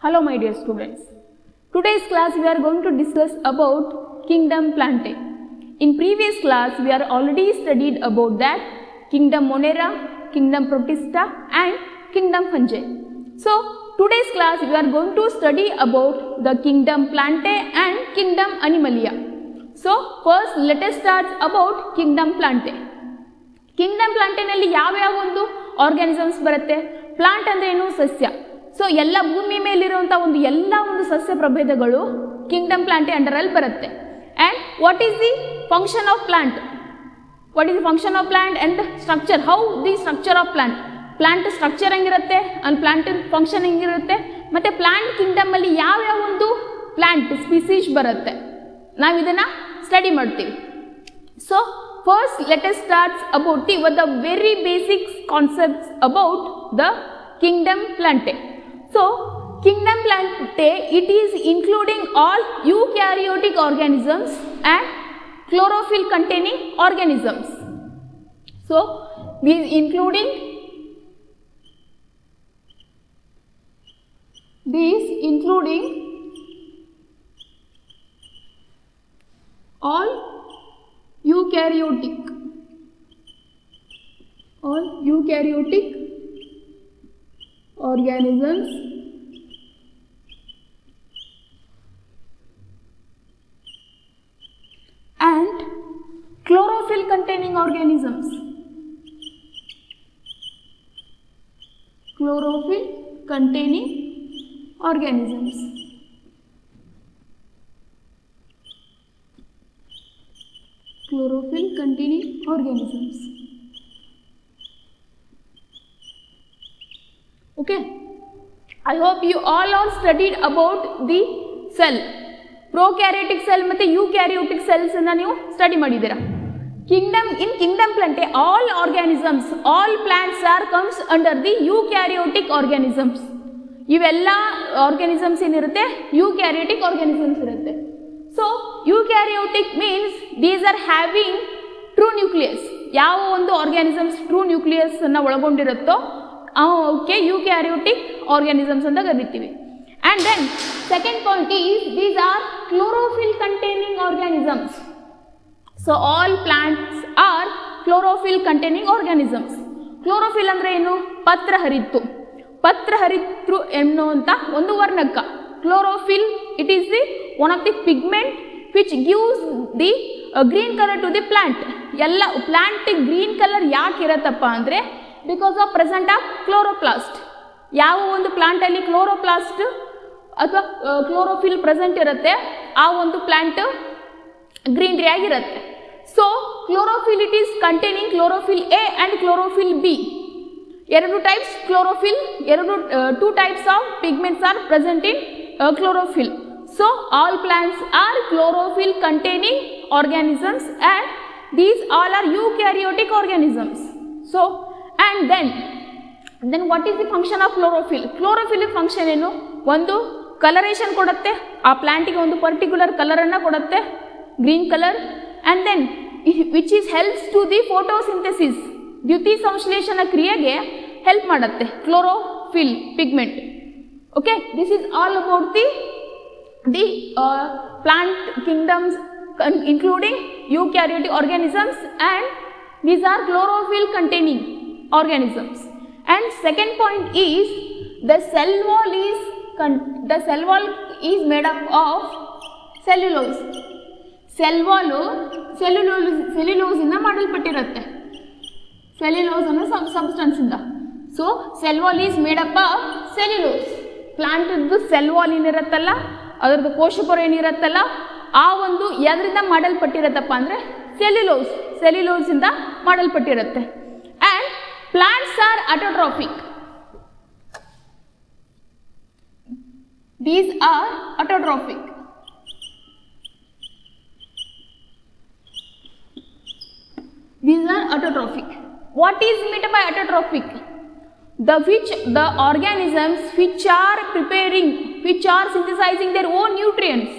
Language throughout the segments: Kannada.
Hello my dear students. Today's class we are going to discuss about Kingdom Plantae. In previous class we are already studied about that Kingdom Monera, Kingdom Protista and Kingdom Fungi. So today's class we are going to study about the Kingdom Plantae and Kingdom Animalia. So first let us start about Kingdom Plantae. Kingdom Plantae ನಲ್ಲಿ ಯಾವ ಒಂದು ಆರ್ಗಾನಿಸಮ್ಸ್ ಬರುತ್ತೆ? ಪ್ಲಾಂಟ್ ಅಂದ್ರೆ ಏನು? ಸಸ್ಯ. ಸೊ ಎಲ್ಲ ಭೂಮಿ ಮೇಲಿರುವಂಥ ಎಲ್ಲ ಸಸ್ಯ ಪ್ರಭೇದಗಳು ಕಿಂಗ್ಡಮ್ ಪ್ಲಾಂಟೆ ಅಂಡರಲ್ಲಿ ಬರುತ್ತೆ. And what is the function of plant? What is the function of plant and the structure? How the structure of plant? Plant structure ಹೆಂಗಿರುತ್ತೆ ಆ್ಯಂಡ್ ಪ್ಲಾಂಟ್ ಫಂಕ್ಷನ್ ಹೆಂಗಿರುತ್ತೆ, ಮತ್ತು ಪ್ಲಾಂಟ್ ಕಿಂಗ್ಡಮಲ್ಲಿ ಯಾವ್ಯಾವ ಒಂದು ಪ್ಲಾಂಟ್ ಸ್ಪೀಸೀಸ್ ಬರುತ್ತೆ, ನಾವು ಇದನ್ನು ಸ್ಟಡಿ ಮಾಡ್ತೀವಿ. So first let us start about the very basic concepts about the Kingdom Plantae. So Kingdom Plantae, it is including all eukaryotic organisms and chlorophyll containing organisms. So these including all eukaryotic organisms and chlorophyll containing organisms. Chlorophyll containing organisms. Chlorophyll containing organisms. Okay, I hope you all are studied about the cell. Prokaryotic cell ಮತ್ತು eukaryotic cells ಅನ್ನು ನೀವು ಸ್ಟಡಿ ಮಾಡಿದ್ದೀರಾ. In Kingdom Plantae, all organisms, all plants are comes under the eukaryotic organisms. ಇವೆಲ್ಲ ಆರ್ಗಾನಿಸಮ್ಸ್ ಏನಿರುತ್ತೆ eukaryotic organisms ಇರುತ್ತೆ. So eukaryotic means these are having true nucleus. ಯಾವ ಒಂದು ಆರ್ಗಾನಿಸಮ್ಸ್ ಟ್ರೂ ನ್ಯೂಕ್ಲಿಯಸ್ ಅನ್ನು ಒಳಗೊಂಡಿರುತ್ತೋ ಅವಕ್ಕೆ eukaryotic organisms ಅಂತ ಕರಿತೀವಿ. And then second point is these are chlorophyll containing organisms. So all plants are chlorophyll containing organisms. Chlorophyll ಅಂದ್ರೆ ಏನು? ಪತ್ರಹರಿತ್ತು. ಪತ್ರಹರಿತೃ ಎನ್ನುವಂಥ ಒಂದು ವರ್ಣಕ. Chlorophyll, it is the one of the pigment which gives the green color to the plant. ಎಲ್ಲ ಪ್ಲಾಂಟ್ ಗ್ರೀನ್ ಕಲರ್ ಯಾಕೆ ಇರತ್ತಪ್ಪ ಅಂದರೆ because of present of chloroplast. ಯಾವ ಒಂದು ಪ್ಲಾಂಟಲ್ಲಿ ಕ್ಲೋರೋಪ್ಲಾಸ್ಟ್ ಅಥವಾ ಕ್ಲೋರೋಫಿಲ್ ಪ್ರೆಸೆಂಟ್ ಇರುತ್ತೆ ಆ ಒಂದು ಪ್ಲಾಂಟ್ ಗ್ರೀನರಿ ಆಗಿರುತ್ತೆ. So chlorophyll it is containing chlorophyll A and chlorophyll B. ಎರಡು types chlorophyll, two types of pigments are present in chlorophyll. So all plants are chlorophyll containing organisms and these all are eukaryotic organisms. So and then what is the function of chlorophyll? Chlorophyll function ಏನು? ಒಂದು ಕಲರೇಷನ್ ಕೊಡುತ್ತೆ, ಆ ಪ್ಲಾಂಟಿಗೆ ಒಂದು ಪರ್ಟಿಕ್ಯುಲರ್ ಕಲರನ್ನು ಕೊಡುತ್ತೆ, green colour. And then which is helps to the photosynthesis, ದ್ಯುತಿ ಸಂಶ್ಲೇಷಣ ಕ್ರಿಯೆಗೆ ಹೆಲ್ಪ್ ಮಾಡುತ್ತೆ chlorophyll pigment. Okay, this is all about the plant kingdoms including eukaryotic organisms and these are chlorophyll containing organisms. And second point is the cell wall is made up of cellulose. Cell wall cellulose ಇಂದ ಮಾಡಲ್ಪಟ್ಟಿರುತ್ತೆ. Cellulose ಅನ್ನೋ substance ಇಂದ. So cell wall is made up of cellulose. ಪ್ಲಾಂಟದ್ದು ಸೆಲ್ ವಾಲ್ ಏನಿರುತ್ತಲ್ಲ, ಅದರದ್ದು ಕೋಶಪೊರೆ ಏನಿರುತ್ತಲ್ಲ, ಆ ಒಂದು ಯಾವುದರಿಂದ ಮಾಡಲ್ಪಟ್ಟಿರುತ್ತಪ್ಪ ಅಂದರೆ ಸೆಲ್ಯುಲೋಸಿಂದ ಮಾಡಲ್ಪಟ್ಟಿರುತ್ತೆ. And plants are autotrophic. These are autotrophic. What is meant by autotrophic? The organisms which are synthesizing their own nutrients.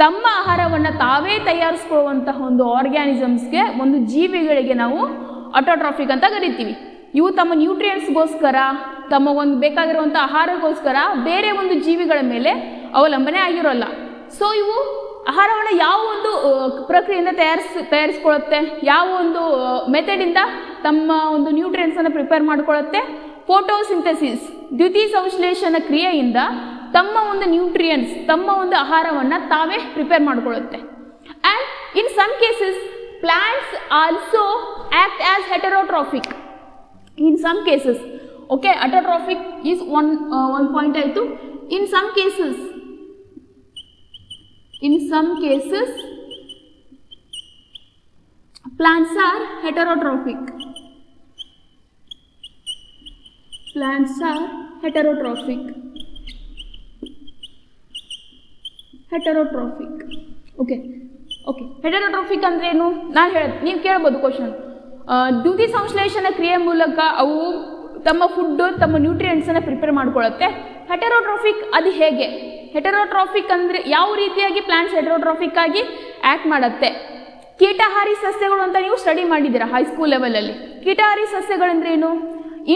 ತಮ್ಮ ಆಹಾರವನ್ನು ತಾವೇ ತಯಾರಿಸಿಕೊಳ್ಳುವಂತಹ ಒಂದು ಆರ್ಗ್ಯಾನಿಸಮ್ಸ್ಗೆ, ಒಂದು ಜೀವಿಗಳಿಗೆ ನಾವು ಆಟೋಟ್ರಾಫಿಕ್ ಅಂತ ಕರಿತೀವಿ. ಇವು ತಮ್ಮ ನ್ಯೂಟ್ರಿಯೆಂಟ್ಸ್ಗೋಸ್ಕರ, ತಮ್ಮ ಒಂದು ಬೇಕಾಗಿರುವಂಥ ಆಹಾರಕ್ಕೋಸ್ಕರ ಬೇರೆ ಒಂದು ಜೀವಿಗಳ ಮೇಲೆ ಅವಲಂಬನೆ ಆಗಿರೋಲ್ಲ. ಸೊ ಇವು ಆಹಾರವನ್ನು ಯಾವ ಒಂದು ಪ್ರಕ್ರಿಯೆಯಿಂದ ತಯಾರಿಸ್ಕೊಳ್ಳುತ್ತೆ, ಯಾವ ಒಂದು ಮೆಥಡಿಂದ ತಮ್ಮ ಒಂದು ನ್ಯೂಟ್ರಿಯೆಂಟ್ಸನ್ನು ಪ್ರಿಪೇರ್ ಮಾಡ್ಕೊಳ್ಳುತ್ತೆ? ಫೋಟೋಸಿಂಥೆಸಿಸ್, ದ್ಯುತಿ ಸಂಶ್ಲೇಷಣ ಕ್ರಿಯೆಯಿಂದ ತಮ್ಮ ಒಂದು ನ್ಯೂಟ್ರಿಯೆಂಟ್ಸ್, ತಮ್ಮ ಒಂದು ಆಹಾರವನ್ನು ತಾವೇ ಪ್ರಿಪೇರ್ ಮಾಡ್ಕೊಳ್ಳುತ್ತೆ. And in some cases plants also act as heterotrophic in some cases. Okay, heterotrophic is one point aitu. In some cases plants are heterotrophic. Plants are heterotrophic. Okay, ಹೆಟೆರೋಟ್ರೋಫಿಕ್ ಅಂದ್ರೆ ಏನು? ನಾನು ನೀವು ಕೇಳ್ಬೋದು ಕ್ವಶನ್. ದ್ಯುತಿ ಸಂಶ್ಲೇಷಣ ಕ್ರಿಯೆ ಮೂಲಕ ಅವು ತಮ್ಮ ಫುಡ್, ತಮ್ಮ ನ್ಯೂಟ್ರಿಯೆಂಟ್ಸನ್ನು ಪ್ರಿಪೇರ್ ಮಾಡ್ಕೊಳ್ಳುತ್ತೆ. ಹೆಟೆರೋಟ್ರೋಫಿಕ್ ಅದು ಹೇಗೆ? ಹೆಟೆರೋಟ್ರೋಫಿಕ್ ಅಂದರೆ ಯಾವ ರೀತಿಯಾಗಿ ಪ್ಲಾಂಟ್ಸ್ ಹೆಟೆರೋಟ್ರೋಫಿಕ್ ಆಗಿ ಆ್ಯಕ್ಟ್ ಮಾಡುತ್ತೆ? ಕೀಟಹಾರಿ ಸಸ್ಯಗಳು ಅಂತ ನೀವು ಸ್ಟಡಿ ಮಾಡಿದ್ದೀರಾ ಹೈಸ್ಕೂಲ್ ಲೆವೆಲಲ್ಲಿ. ಕೀಟಹಾರಿ ಸಸ್ಯಗಳಂದ್ರೆ ಏನು?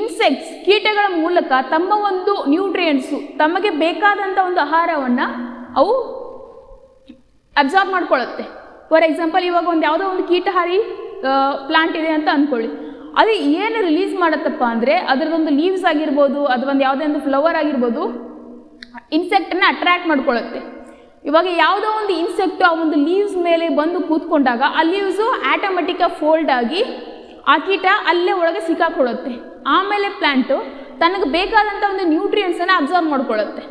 ಇನ್ಸೆಕ್ಟ್ಸ್, ಕೀಟಗಳ ಮೂಲಕ ತಮ್ಮ ಒಂದು ನ್ಯೂಟ್ರಿಯೆಂಟ್ಸು, ತಮಗೆ ಬೇಕಾದಂಥ ಒಂದು ಆಹಾರವನ್ನು ಅವು ಅಬ್ಸಾರ್ಬ್ ಮಾಡ್ಕೊಳ್ಳುತ್ತೆ. ಫಾರ್ ಎಕ್ಸಾಂಪಲ್, ಇವಾಗ ಒಂದು ಯಾವುದೋ ಒಂದು ಕೀಟಹಾರಿ ಪ್ಲಾಂಟ್ ಇದೆ ಅಂತ ಅಂದ್ಕೊಳ್ಳಿ. ಅದು ಏನು ರಿಲೀಸ್ ಮಾಡುತ್ತಪ್ಪ ಅಂದರೆ ಅದರದೊಂದು ಲೀವ್ಸ್ ಆಗಿರ್ಬೋದು, ಅಥವಾ ಒಂದು ಯಾವುದೇ ಒಂದು ಫ್ಲವರ್ ಆಗಿರ್ಬೋದು, ಇನ್ಸೆಕ್ಟನ್ನು ಅಟ್ರ್ಯಾಕ್ಟ್ ಮಾಡ್ಕೊಳ್ಳುತ್ತೆ. ಇವಾಗ ಯಾವುದೋ ಒಂದು ಇನ್ಸೆಕ್ಟು ಆ ಒಂದು ಲೀವ್ಸ್ ಮೇಲೆ ಬಂದು ಕೂತ್ಕೊಂಡಾಗ ಆ ಲೀವ್ಸು ಆಟೋಮೆಟಿಕ್ಕಾಗಿ ಫೋಲ್ಡ್ ಆಗಿ ಆ ಕೀಟ ಅಲ್ಲೇ ಒಳಗೆ ಸಿಕ್ಕಾಕೊಳ್ಳುತ್ತೆ. ಆಮೇಲೆ ಪ್ಲ್ಯಾಂಟು ತನಗೆ ಬೇಕಾದಂಥ ಒಂದು ನ್ಯೂಟ್ರಿಯೆಂಟ್ಸನ್ನು ಅಬ್ಸರ್ವ್ ಮಾಡ್ಕೊಳ್ಳುತ್ತೆ.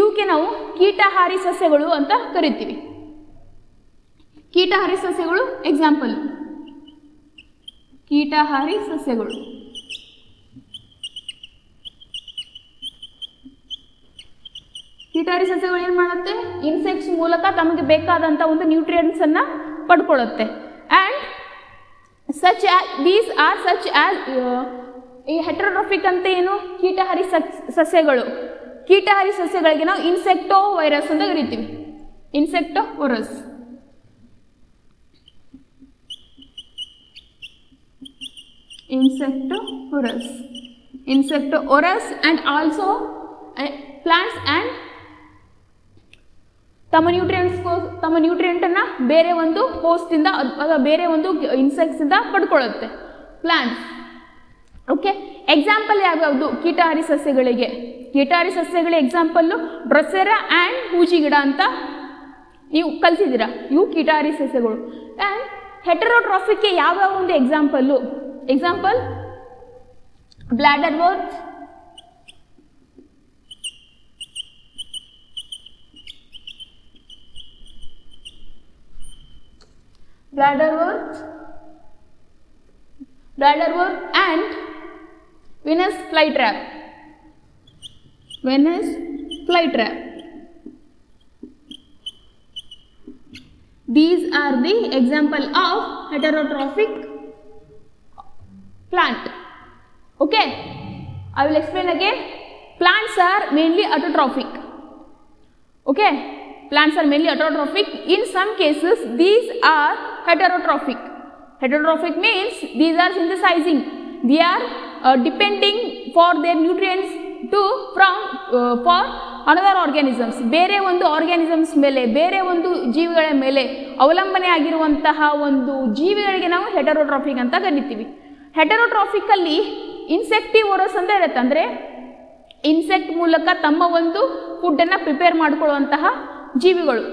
ಇವಕ್ಕೆ ನಾವು ಕೀಟಹಾರಿ ಸಸ್ಯಗಳು ಅಂತ ಕರಿತೀವಿ. ಕೀಟಹಾರಿ ಸಸ್ಯಗಳು ಎಕ್ಸಾಂಪಲ್, ಕೀಟಹಾರಿ ಸಸ್ಯಗಳು. ಕೀಟಹಾರಿ ಸಸ್ಯಗಳು ಏನು ಮಾಡುತ್ತೆ? ಇನ್ಸೆಕ್ಟ್ಸ್ ಮೂಲಕ ತಮಗೆ ಬೇಕಾದಂಥ ಒಂದು ನ್ಯೂಟ್ರಿಯೆಂಟ್ಸನ್ನು ಪಡ್ಕೊಳ್ಳುತ್ತೆ. And these are such as, ಈ ಹೆಟೆರೋಟ್ರೋಫಿಕ್ ಅಂತ ಏನು? ಕೀಟಹಾರಿ ಸಸ್ಯಗಳು. ಕೀಟಹಾರಿ ಸಸ್ಯಗಳಿಗೆ ನಾವು ಇನ್ಸೆಕ್ಟೋವೈರಸ್ ಅಂತ ಕರಿತೀವಿ. ಇನ್ಸೆಕ್ಟೋವೈರಸ್. and also plants and ತಮ್ಮ ನ್ಯೂಟ್ರಿಯೆಂಟನ್ನು ಬೇರೆ ಒಂದು ಹೋಸ್ಟಿಂದ ಅಥವಾ ಬೇರೆ ಒಂದು ಇನ್ಸೆಕ್ಟ್ಸಿಂದ ಪಡ್ಕೊಳ್ಳುತ್ತೆ ಪ್ಲಾಂಟ್ಸ್. ಓಕೆ, ಎಕ್ಸಾಂಪಲ್ ಯಾವ್ಯಾವುದು ಕೀಟಹಾರಿ ಸಸ್ಯಗಳಿಗೆ? ಕೀಟಹಾರಿ ಸಸ್ಯಗಳ ಎಕ್ಸಾಂಪಲ್ಲು ಡ್ರೊಸೆರಾ ಆ್ಯಂಡ್ ಹೂಜಿ ಗಿಡ ಅಂತ ನೀವು ಕಲಿಸಿದ್ದೀರಾ. ಇವು ಕೀಟಹಾರಿ ಸಸ್ಯಗಳು. ಆ್ಯಂಡ್ ಹೆಟೆರೋಟ್ರೋಫಿಕ್ಗೆ ಯಾವ್ಯಾವ ಒಂದು example? Example bladder worth, and Venus flytrap. These are the example of heterotrophic plant. Okay, I will explain again. Plants are mainly autotrophic. Okay, plants are mainly autotrophic. In some cases these are heterotrophic. Heterotrophic means these are synthesizing. They are depending for their nutrients for another organisms. ಬೇರೆ ಒಂದು ಆರ್ಗ್ಯಾನಿಸಮ್ಸ್ ಮೇಲೆ, ಬೇರೆ ಒಂದು ಜೀವಿಗಳ ಮೇಲೆ ಅವಲಂಬನೆ ಆಗಿರುವಂತಹ ಒಂದು ಜೀವಿಗಳಿಗೆ ನಾವು ಹೆಟೆರೋಟ್ರೋಫಿಕ್ ಅಂತ ಕರಿತೀವಿ. ಹೆಟೆರೋಟ್ರೋಫಿಕಲ್ಲಿ ಇನ್ಸೆಕ್ಟಿವೋರಸ್ ಅಂತ ಇರುತ್ತೆ, ಅಂದರೆ ಇನ್ಸೆಕ್ಟ್ ಮೂಲಕ ತಮ್ಮ ಒಂದು ಫುಡ್ಡನ್ನು ಪ್ರಿಪೇರ್ ಮಾಡಿಕೊಳ್ಳುವಂತಹ ಜೀವಿಗಳು.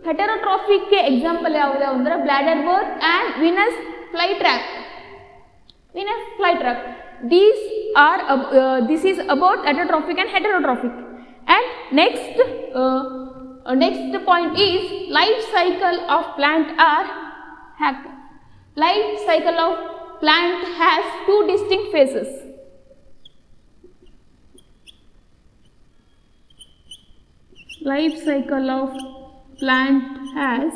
ಹೆಟೆರೋಟ್ರೋಫಿಕ್ಗೆ ಎಕ್ಸಾಂಪಲ್ ಯಾವುದು ಅಂದರೆ bladderwort and Venus flytrap. This is about autotrophic and heterotrophic. And next point is life cycle of plant life cycle of plant has two distinct phases. Life cycle of plant has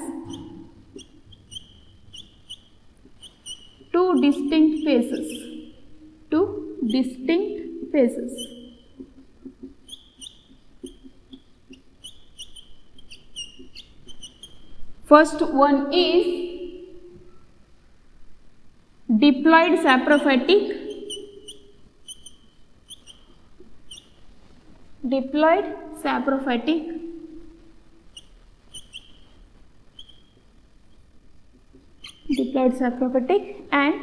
two distinct phases. First one is diploid saprophytic diploid saprophytic and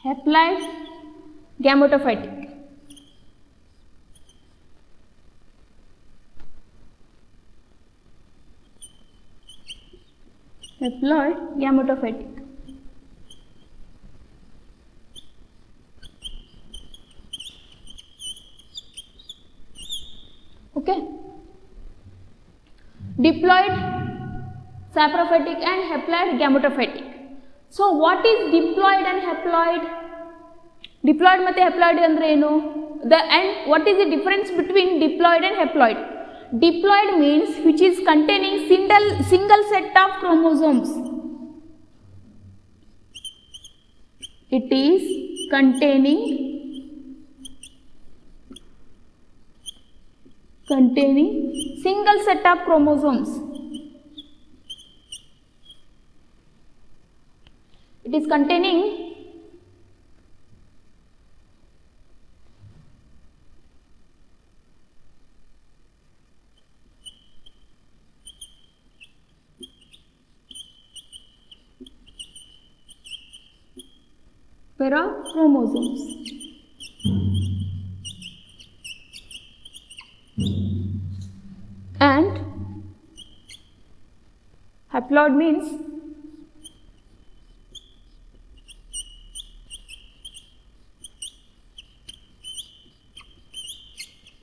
haploid gametophytic. Haploid gametophytic. Okay. Diploid saprophytic and haploid gametophytic. So what is diploid and haploid? Diploid ಮತ್ತೆ haploid ಅಂದ್ರೆ ಏನು? And what is the difference between diploid and haploid? Diploid means which is containing single set of chromosomes. It is containing single set of chromosomes. It is containing pair of chromosomes. And haploid means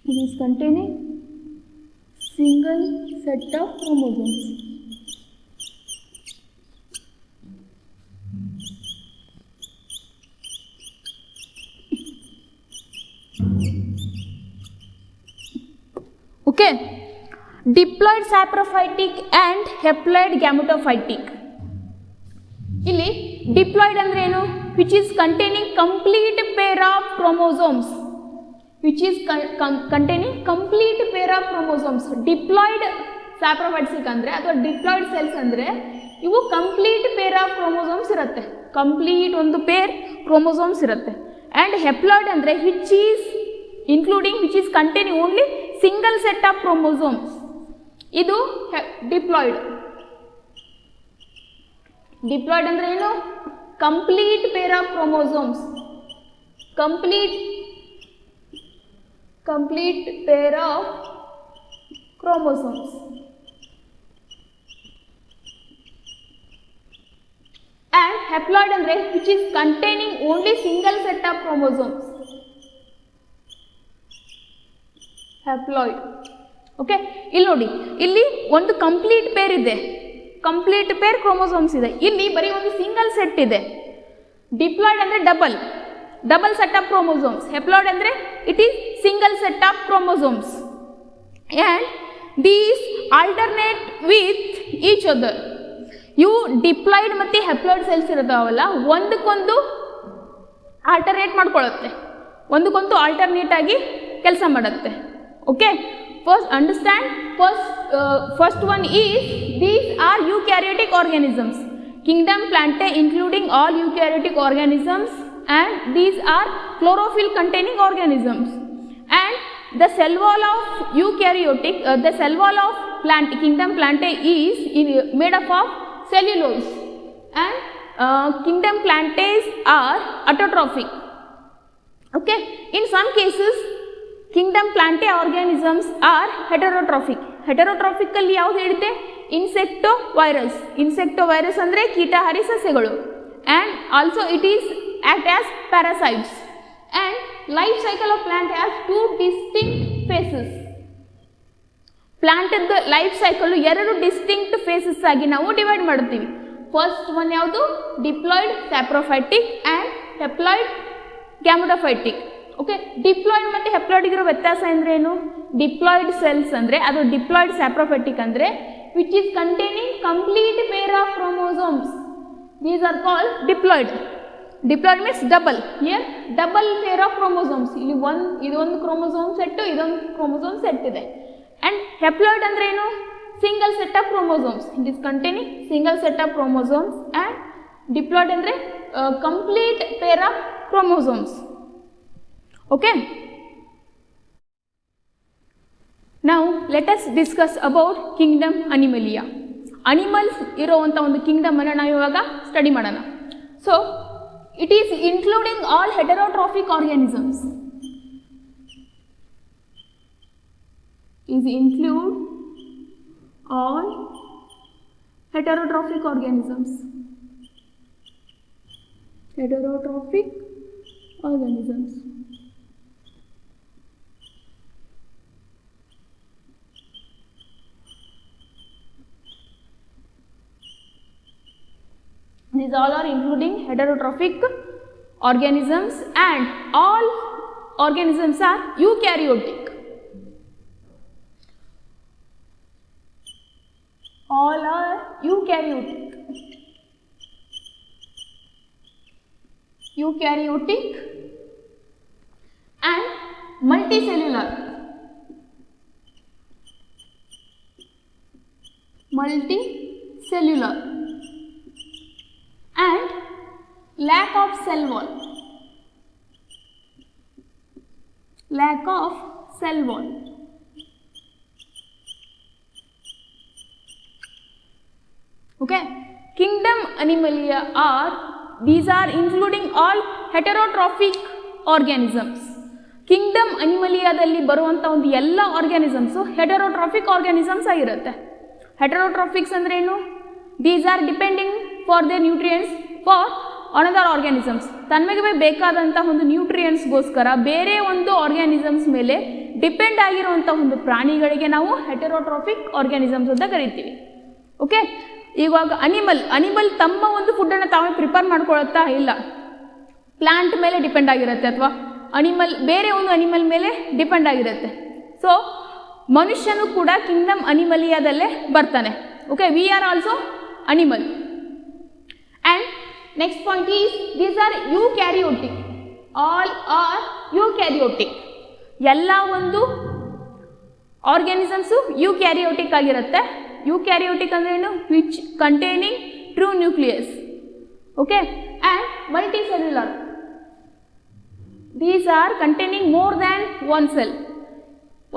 it is containing single set of chromosomes. Okay. Diploid saprophytic and haploid gametophytic. ಇಲ್ಲಿ diploid ಅಂದ್ರೆ ಏನು? Which is containing complete pair of chromosomes. Which is containing complete pair of chromosomes. Diploid saprophytic ಅಂದ್ರೆ ಅಥವಾ diploid cells ಅಂದ್ರೆ ಇವು complete pair of chromosomes ಇರುತ್ತೆ. Complete ಒಂದು pair chromosomes ಇರುತ್ತೆ. And haploid ಅಂದ್ರೆ which is containing only single set of chromosomes. ಇದು ಡಿಪ್ಲಾಯ್ಡ್. ಡಿಪ್ಲಾಯ್ಡ್ ಅಂದ್ರೆ ಏನು? Complete pair of chromosomes. Complete pair of chromosomes. And haploid ಅಂದ್ರೆ which is containing only single set of chromosomes. Haploid. Okay, ಇಲ್ಲಿ ನೋಡಿ, ಇಲ್ಲಿ ಒಂದು ಕಂಪ್ಲೀಟ್ ಪೇರ್ ಇದೆ, ಕಂಪ್ಲೀಟ್ ಪೇರ್ ಕ್ರೋಮೋಸೋಮ್ಸ್ ಇದೆ. ಇಲ್ಲಿ ಬರೀ ಒಂದು ಸಿಂಗಲ್ ಸೆಟ್ ಇದೆ. ಡಿಪ್ಲಾಯ್ಡ್ ಅಂದರೆ double set of chromosomes. Haploid ಅಂದರೆ it is single set of chromosomes. And these alternate with each other. ಇವು ಡಿಪ್ಲಾಯ್ಡ್ ಮತ್ತು ಹೆಪ್ಲಾಯ್ಡ್ ಸೆಲ್ಸ್ ಇರ್ತಾವಲ್ಲ, ಒಂದಕ್ಕೊಂದು ಆಲ್ಟರ್ನೇಟ್ ಮಾಡ್ಕೊಳ್ಳುತ್ತೆ, ಒಂದಕ್ಕೊಂದು ಆಲ್ಟರ್ನೇಟ್ ಆಗಿ ಕೆಲಸ ಮಾಡುತ್ತೆ. Okay, first understand, first one is these are eukaryotic organisms. Kingdom Plantae including all eukaryotic organisms, and these are chlorophyll containing organisms. And the cell wall of eukaryotic, the cell wall of Kingdom Plantae is made up of cellulose, and Kingdom Plantae are autotrophic. Okay, in some cases Kingdom Plantae organisms are heterotrophic. Heterotrophic ಅಲ್ಲಿ ಯಾವುದು ಹೇಳಿದೆ? ಇನ್ಸೆಕ್ಟೋವೈರಸ್. ಇನ್ಸೆಕ್ಟೋವೈರಸ್ ಅಂದರೆ ಕೀಟಹಾರಿ ಸಸ್ಯಗಳು. and also it is act as parasites. And life cycle of plant has two distinct phases. Plant life cycle ಎರಡು ಡಿಸ್ಟಿಂಕ್ಟ್ ಫೇಸಸ್ ಆಗಿ ನಾವು ಡಿವೈಡ್ ಮಾಡ್ತೀವಿ. ಫಸ್ಟ್ ಒನ್ ಯಾವುದು? Diploid saprophytic and haploid gametophytic. Okay, diploid ಮತ್ತು ಹೆಪ್ಲಾಯ್ಡ್ಗಿರೋ ವ್ಯತ್ಯಾಸ ಅಂದರೆ ಏನು? ಡಿಪ್ಲಾಯ್ಡ್ ಸೆಲ್ಸ್ ಅಂದರೆ ಅದು ಡಿಪ್ಲಾಯ್ಡ್ ಸ್ಯಾಪ್ರೋಫೈಟಿಕ್ ಅಂದರೆ which is containing complete pair of chromosomes. These are called diploid. Diploid means double. Here double pair of chromosomes. ಇಲ್ಲಿ ಇದೊಂದು ಕ್ರೋಮೋಸೋಮ್ ಸೆಟ್ಟು, ಇದೊಂದು ಕ್ರೋಮೋಸೋಮ್ ಸೆಟ್ ಇದೆ. ಆ್ಯಂಡ್ ಹೆಪ್ಲಾಯ್ಡ್ ಅಂದರೆ ಏನು? Single set of chromosomes. It is containing single set of chromosomes. And diploid ಅಂದರೆ complete pair of chromosomes. Okay, ನಾವು let us discuss about kingdom Animalia. Animals ಇರೋವಂಥ ಒಂದು ಕಿಂಗ್ಡಮನ್ನು ನಾವು ಇವಾಗ ಸ್ಟಡಿ ಮಾಡೋಣ. So it is including all heterotrophic organisms. is include all heterotrophic organisms. Heterotrophic organisms. These all are including heterotrophic organisms, and all organisms are eukaryotic. All are eukaryotic. Eukaryotic and multicellular. Multicellular and lack of cell wall. Lack of cell wall. Okay, kingdom animalia are, these are including all heterotrophic organisms. Kingdom ಅನಿಮಲಿಯಾದಲ್ಲಿ ಬರುವಂಥ ಒಂದು ಎಲ್ಲ ಆರ್ಗ್ಯಾನಿಸಮ್ಸು ಹೆಟೆರೋಟ್ರಾಫಿಕ್ ಆರ್ಗ್ಯಾನಿಸಮ್ಸ್ ಆಗಿರುತ್ತೆ. ಹೆಟೆರೋಟ್ರಾಫಿಕ್ಸ್ ಅಂದ್ರೆ ಏನು? These are depending for their nutrients for another organisms. ತನ್ಮಗೆ ಬೇಕಾದಂಥ ಒಂದು ನ್ಯೂಟ್ರಿಯೆಂಟ್ಸ್ಗೋಸ್ಕರ ಬೇರೆ ಒಂದು ಆರ್ಗ್ಯಾನಿಸಮ್ಸ್ ಮೇಲೆ ಡಿಪೆಂಡ್ ಆಗಿರುವಂಥ ಒಂದು ಪ್ರಾಣಿಗಳಿಗೆ ನಾವು ಹೆಟೆರೋಟ್ರಾಫಿಕ್ ಆರ್ಗ್ಯಾನಿಸಮ್ಸ್ ಅಂತ ಕರಿತೀವಿ. ಓಕೆ, ಇವಾಗ ಅನಿಮಲ್ ತಮ್ಮ ಒಂದು ಫುಡ್ಡನ್ನು ತಾವೇ ಪ್ರಿಪೇರ್ ಮಾಡ್ಕೊಳುತ್ತಾ ಇಲ್ಲ, ಪ್ಲಾಂಟ್ ಮೇಲೆ ಡಿಪೆಂಡ್ ಆಗಿರುತ್ತೆ, ಅಥವಾ ಬೇರೆ ಒಂದು ಅನಿಮಲ್ ಮೇಲೆ ಡಿಪೆಂಡ್ ಆಗಿರುತ್ತೆ. ಸೊ ಮನುಷ್ಯನು ಕೂಡ ಕಿಂಗ್ಡಮ್ ಅನಿಮಲಿಯಾದಲ್ಲೇ ಬರ್ತಾನೆ. Okay, we are also animal. And next point is these are eukaryotic. All are eukaryotic. ಎಲ್ಲ ಒಂದು ಆರ್ಗ್ಯಾನಿಸಮ್ಸು ಯೂಕ್ಯಾರಿಯೋಟಿಕ್ ಆಗಿರುತ್ತೆ. ಯೂಕ್ಯಾರಿಯೋಟಿಕ್ ಅಂದ್ರೆ ಏನು? Which containing true nucleus. Okay, and multicellular. These are containing more than one cell.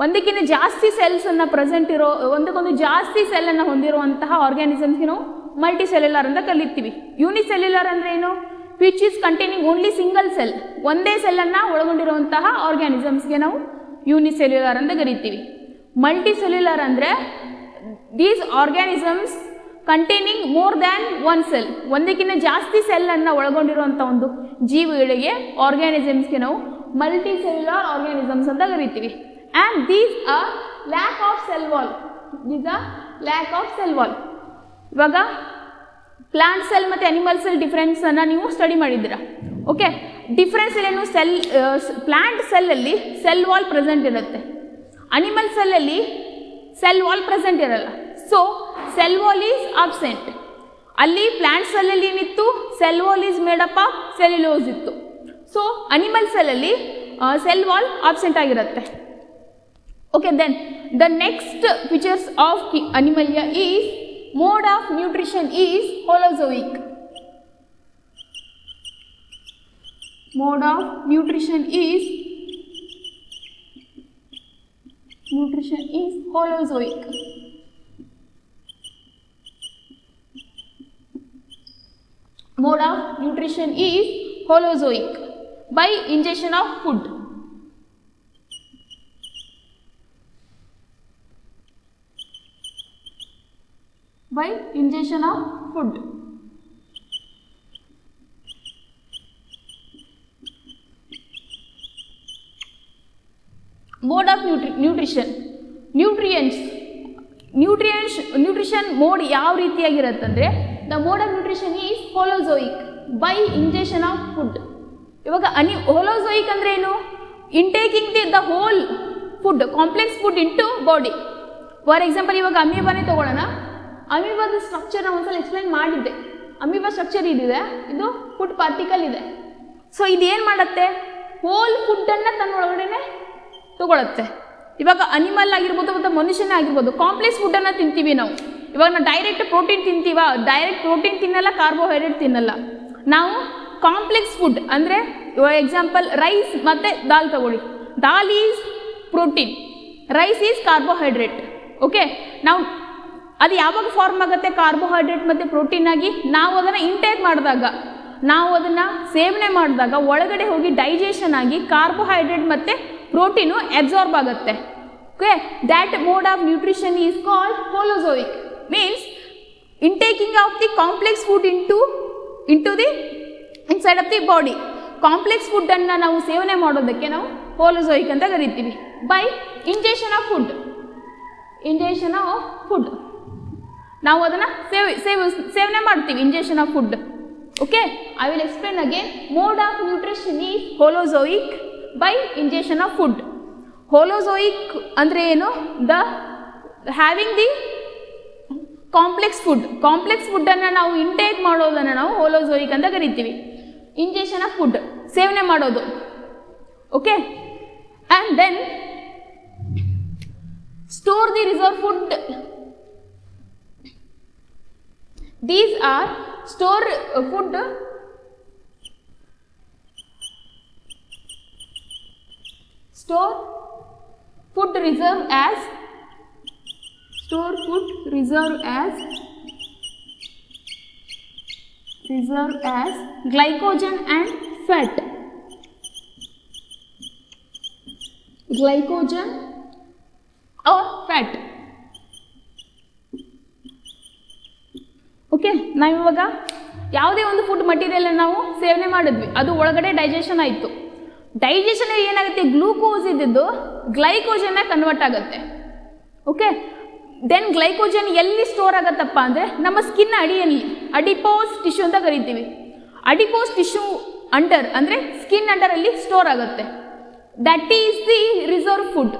ಒಂದಕ್ಕಿಂತ ಜಾಸ್ತಿ ಸೆಲ್ಸನ್ನು ಪ್ರೆಸೆಂಟ್ ಇರೋ, ಒಂದಕ್ಕೊಂದು ಜಾಸ್ತಿ ಸೆಲ್ಲನ್ನು ಹೊಂದಿರುವಂತಹ ಆರ್ಗ್ಯಾನಿಸಮ್ಸ್ಗೆ ನಾವು ಮಲ್ಟಿಸೆಲ್ಯುಲರ್ ಅಂತ ಕಲಿತೀವಿ. ಯೂನಿಸೆಲ್ಯುಲರ್ ಅಂದರೆ ಏನು? Which is containing only single cell. ಒಂದೇ ಸೆಲ್ಲನ್ನು ಒಳಗೊಂಡಿರುವಂತಹ ಆರ್ಗ್ಯಾನಿಸಮ್ಸ್ಗೆ ನಾವು ಯೂನಿಸೆಲ್ಯುಲರ್ ಅಂತ ಕರಿತೀವಿ. ಮಲ್ಟಿಸೆಲ್ಯುಲರ್ ಅಂದರೆ these organisms containing more than one cell. ಒಂದಕ್ಕಿಂತ ಜಾಸ್ತಿ ಸೆಲ್ಲನ್ನು ಒಳಗೊಂಡಿರುವಂಥ ಒಂದು ಜೀವಿಗಳಿಗೆ, ಆರ್ಗ್ಯಾನಿಸಮ್ಸ್ಗೆ ನಾವು ಮಲ್ಟಿಸೆಲ್ಯುಲರ್ ಆರ್ಗ್ಯಾನಿಸಮ್ಸ್ ಅಂತ ಕರಿತೀವಿ. And these are lack of cell wall. These are lack of cell wall. ಇವಾಗ ಪ್ಲಾಂಟ್ ಸೆಲ್ ಮತ್ತು ಅನಿಮಲ್ ಸೆಲ್ ಡಿಫ್ರೆನ್ಸನ್ನು ನೀವು ಸ್ಟಡಿ ಮಾಡಿದ್ದೀರಾ. ಓಕೆ, ಡಿಫ್ರೆನ್ಸ್ ಏನು? ಪ್ಲಾಂಟ್ ಸೆಲ್ಲಲ್ಲಿ ಸೆಲ್ ವಾಲ್ ಪ್ರೆಸೆಂಟ್ ಇರುತ್ತೆ, ಅನಿಮಲ್ ಸೆಲ್ಲಲ್ಲಿ ಸೆಲ್ ವಾಲ್ ಪ್ರೆಸೆಂಟ್ ಇರಲ್ಲ. So cell wall is absent. ಅಲ್ಲಿ ಪ್ಲಾಂಟ್ ಸೆಲ್ಲಲ್ಲಿ ಏನಿತ್ತು? Cell wall is made up of cellulose ಇತ್ತು. ಸೊ ಅನಿಮಲ್ ಸೆಲ್ಲಲ್ಲಿ ಸೆಲ್ ವಾಲ್ ಅಬ್ಸೆಂಟ್ ಆಗಿರುತ್ತೆ. Okay, then the next features of Animalia is mode of nutrition is holozoic. Mode of nutrition is holozoic. Mode of nutrition is holozoic by ingestion of food. By ingestion of food. Mode of nutrition. Nutrition mode ಯಾವ ರೀತಿಯಾಗಿರುತ್ತಂದ್ರೆ, the mode of nutrition is holozoic by ingestion of food. ಇವಾಗ holozoic ಅಂದ್ರೆ ಏನು? Intaking the whole food, complex food into body. For example, ಇವಾಗ ಅಮೀಬಾನೇ ತಗೊಳ್ಳೋಣ. ಅಮೀಬಾದ ಸ್ಟ್ರಕ್ಚರ್ ನಾನು ಒಂದ್ಸಲ ಎಕ್ಸ್ಪ್ಲೈನ್ ಮಾಡಿದ್ದೆ. ಅಮೀಬಾ ಸ್ಟ್ರಕ್ಚರ್ ಇದಿದೆ, ಇದು ಫುಡ್ ಪಾರ್ಟಿಕಲ್ ಇದೆ. ಸೊ ಇದೇನು ಮಾಡುತ್ತೆ? ಹೋಲ್ ಫುಡ್ಡನ್ನು ತನ್ನ ಒಳಗಡೆ ತಗೊಳುತ್ತೆ. ಇವಾಗ ಅನಿಮಲ್ ಆಗಿರ್ಬೋದು ಮತ್ತು ಮನುಷ್ಯನೇ ಆಗಿರ್ಬೋದು, ಕಾಂಪ್ಲೆಕ್ಸ್ ಫುಡ್ಡನ್ನು ತಿಂತೀವಿ ನಾವು. ಇವಾಗ ನಾವು ಡೈರೆಕ್ಟ್ ಪ್ರೋಟೀನ್ ತಿಂತೀವ? ಡೈರೆಕ್ಟ್ ಪ್ರೋಟೀನ್ ತಿನ್ನಲ್ಲ, ಕಾರ್ಬೋಹೈಡ್ರೇಟ್ ತಿನ್ನಲ್ಲ. ನಾವು ಕಾಂಪ್ಲೆಕ್ಸ್ ಫುಡ್ ಅಂದರೆ, ಇವಾಗ ಎಕ್ಸಾಂಪಲ್ ರೈಸ್ ಮತ್ತು ದಾಲ್ ತಗೊಳ್ಳಿ. Dal is protein, rice is carbohydrate. Okay, ನಾವು ಅದು ಯಾವಾಗ ಫಾರ್ಮ್ ಆಗುತ್ತೆ ಕಾರ್ಬೋಹೈಡ್ರೇಟ್ ಮತ್ತು ಪ್ರೋಟೀನ್ ಆಗಿ? ನಾವು ಅದನ್ನು ಇಂಟೇಕ್ ಮಾಡಿದಾಗ, ನಾವು ಅದನ್ನು ಸೇವನೆ ಮಾಡಿದಾಗ ಒಳಗಡೆ ಹೋಗಿ ಡೈಜೆಷನ್ ಆಗಿ ಕಾರ್ಬೋಹೈಡ್ರೇಟ್ ಮತ್ತು ಪ್ರೋಟೀನು ಅಬ್ಸಾರ್ಬ್ ಆಗುತ್ತೆ. Okay, that mode of nutrition is called holozoic. Means intaking of the complex food into the inside of the body. Complex ಫುಡ್ಡನ್ನು ನಾವು ಸೇವನೆ ಮಾಡೋದಕ್ಕೆ ನಾವು ಹೋಲೋಜೋಯಿಕ್ ಅಂತ ಕರಿತೀವಿ. ಬೈ ಇಂಜೆಕ್ಷನ್ ಆಫ್ ಫುಡ್ ನಾವು ಅದನ್ನು ಸೇವನೆ ಮಾಡ್ತೀವಿ, injection of food. Okay, I will explain again. Mode of nutrition is holozoic by injection of food. Holozoic ಅಂದರೆ ಏನು? ಹ್ಯಾವಿಂಗ್ ದಿ ಕಾಂಪ್ಲೆಕ್ಸ್ ಫುಡ್ಡನ್ನು ನಾವು ಇಂಟೇಕ್ ಮಾಡೋದನ್ನು ನಾವು ಹೋಲೋಜೋಯಿಕ್ ಅಂತ ಕರಿತೀವಿ. ಇಂಜೆಕ್ಷನ್ ಆಫ್ ಫುಡ್ ಸೇವನೆ ಮಾಡೋದು. Okay, and then store the reserve food. These are store food reserve as glycogen and fat. Glycogen or fat. Okay, ನಾವಿವಾಗ ಯಾವುದೇ ಒಂದು ಫುಡ್ ಮಟೀರಿಯಲ್ ನಾವು ಸೇವನೆ ಮಾಡಿದ್ವಿ, ಅದು ಒಳಗಡೆ ಡೈಜೆಷನ್ ಆಯಿತು. ಡೈಜೆಷನ್ ಏನಾಗುತ್ತೆ, ಗ್ಲೂಕೋಸ್ ಇದ್ದಿದ್ದು ಗ್ಲೈಕೋಜನ್ನ ಕನ್ವರ್ಟ್ ಆಗುತ್ತೆ. ಓಕೆ, ದೆನ್ ಗ್ಲೈಕೋಜನ್ ಎಲ್ಲಿ ಸ್ಟೋರ್ ಆಗುತ್ತಪ್ಪ ಅಂದರೆ ನಮ್ಮ ಸ್ಕಿನ್ ಅಡಿಯಲ್ಲಿ, ಅಡಿಪೋಸ್ ಟಿಶ್ಯೂ ಅಂತ ಕರಿತೀವಿ. ಅಡಿಪೋಸ್ ಟಿಶ್ಯೂ ಅಂಡರ್ ಅಂದರೆ ಸ್ಕಿನ್ ಅಂಡರಲ್ಲಿ ಸ್ಟೋರ್ ಆಗುತ್ತೆ. That is the reserve food.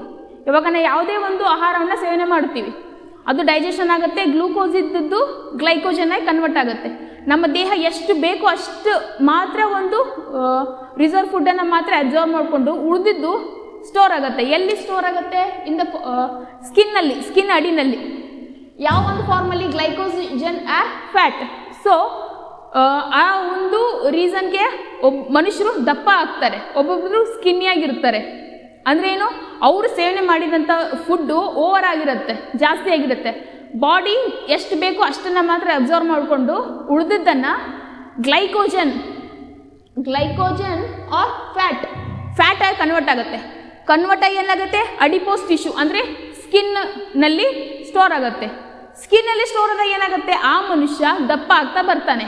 ಇವಾಗ ನಾವು ಯಾವುದೇ ಒಂದು ಆಹಾರವನ್ನು ಸೇವನೆ ಮಾಡ್ತೀವಿ, ಅದು ಡೈಜೆಷನ್ ಆಗುತ್ತೆ, ಗ್ಲೂಕೋಸ್ ಇದ್ದದ್ದು ಗ್ಲೈಕೋಜನ್ ಆಗಿ ಕನ್ವರ್ಟ್ ಆಗುತ್ತೆ. ನಮ್ಮ ದೇಹ ಎಷ್ಟು ಬೇಕೋ ಅಷ್ಟು ಮಾತ್ರ ಒಂದು ರಿಸರ್ವ್ ಫುಡ್ಡನ್ನು ಮಾತ್ರ ಅಬ್ಸಾರ್ಬ್ ಮಾಡಿಕೊಂಡು ಉಳಿದಿದ್ದು ಸ್ಟೋರ್ ಆಗುತ್ತೆ. ಎಲ್ಲಿ ಸ್ಟೋರ್ ಆಗುತ್ತೆ? ಇನ್ ದ ಸ್ಕಿನ್ ಅಡಿನಲ್ಲಿ. ಯಾವ ಒಂದು ಫಾರ್ಮಲ್ಲಿ? Glycogen or fat. ಸೊ ಆ ಒಂದು ರೀಸನ್ಗೆ ಮನುಷ್ಯರು ದಪ್ಪ ಆಗ್ತಾರೆ, ಒಬ್ಬೊಬ್ಬರು ಸ್ಕಿನ್ನಿಯಾಗಿರ್ತಾರೆ. ಅಂದರೆ ಏನು? ಅವರು ಸೇವನೆ ಮಾಡಿದಂಥ ಫುಡ್ಡು ಓವರ್ ಆಗಿರುತ್ತೆ, ಜಾಸ್ತಿ ಆಗಿರುತ್ತೆ. ಬಾಡಿ ಎಷ್ಟು ಬೇಕೋ ಅಷ್ಟನ್ನು ಮಾತ್ರ ಅಬ್ಸಾರ್ವ್ ಮಾಡಿಕೊಂಡು ಉಳಿದಿದ್ದನ್ನು ಗ್ಲೈಕೋಜನ್ ಆರ್ ಫ್ಯಾಟ್ ಆಗಿ ಕನ್ವರ್ಟ್ ಆಗುತ್ತೆ. ಕನ್ವರ್ಟ್ ಆಗಿ ಏನಾಗುತ್ತೆ? ಅಡಿಪೋಸ್ ಟಿಶ್ಯೂ ಅಂದರೆ ಸ್ಕಿನ್ನಲ್ಲಿ ಸ್ಟೋರ್ ಆಗುತ್ತೆ. ಸ್ಕಿನ್ನಲ್ಲಿ ಸ್ಟೋರ್ ಆದಾಗ ಏನಾಗುತ್ತೆ? ಆ ಮನುಷ್ಯ ದಪ್ಪ ಆಗ್ತಾ ಬರ್ತಾನೆ.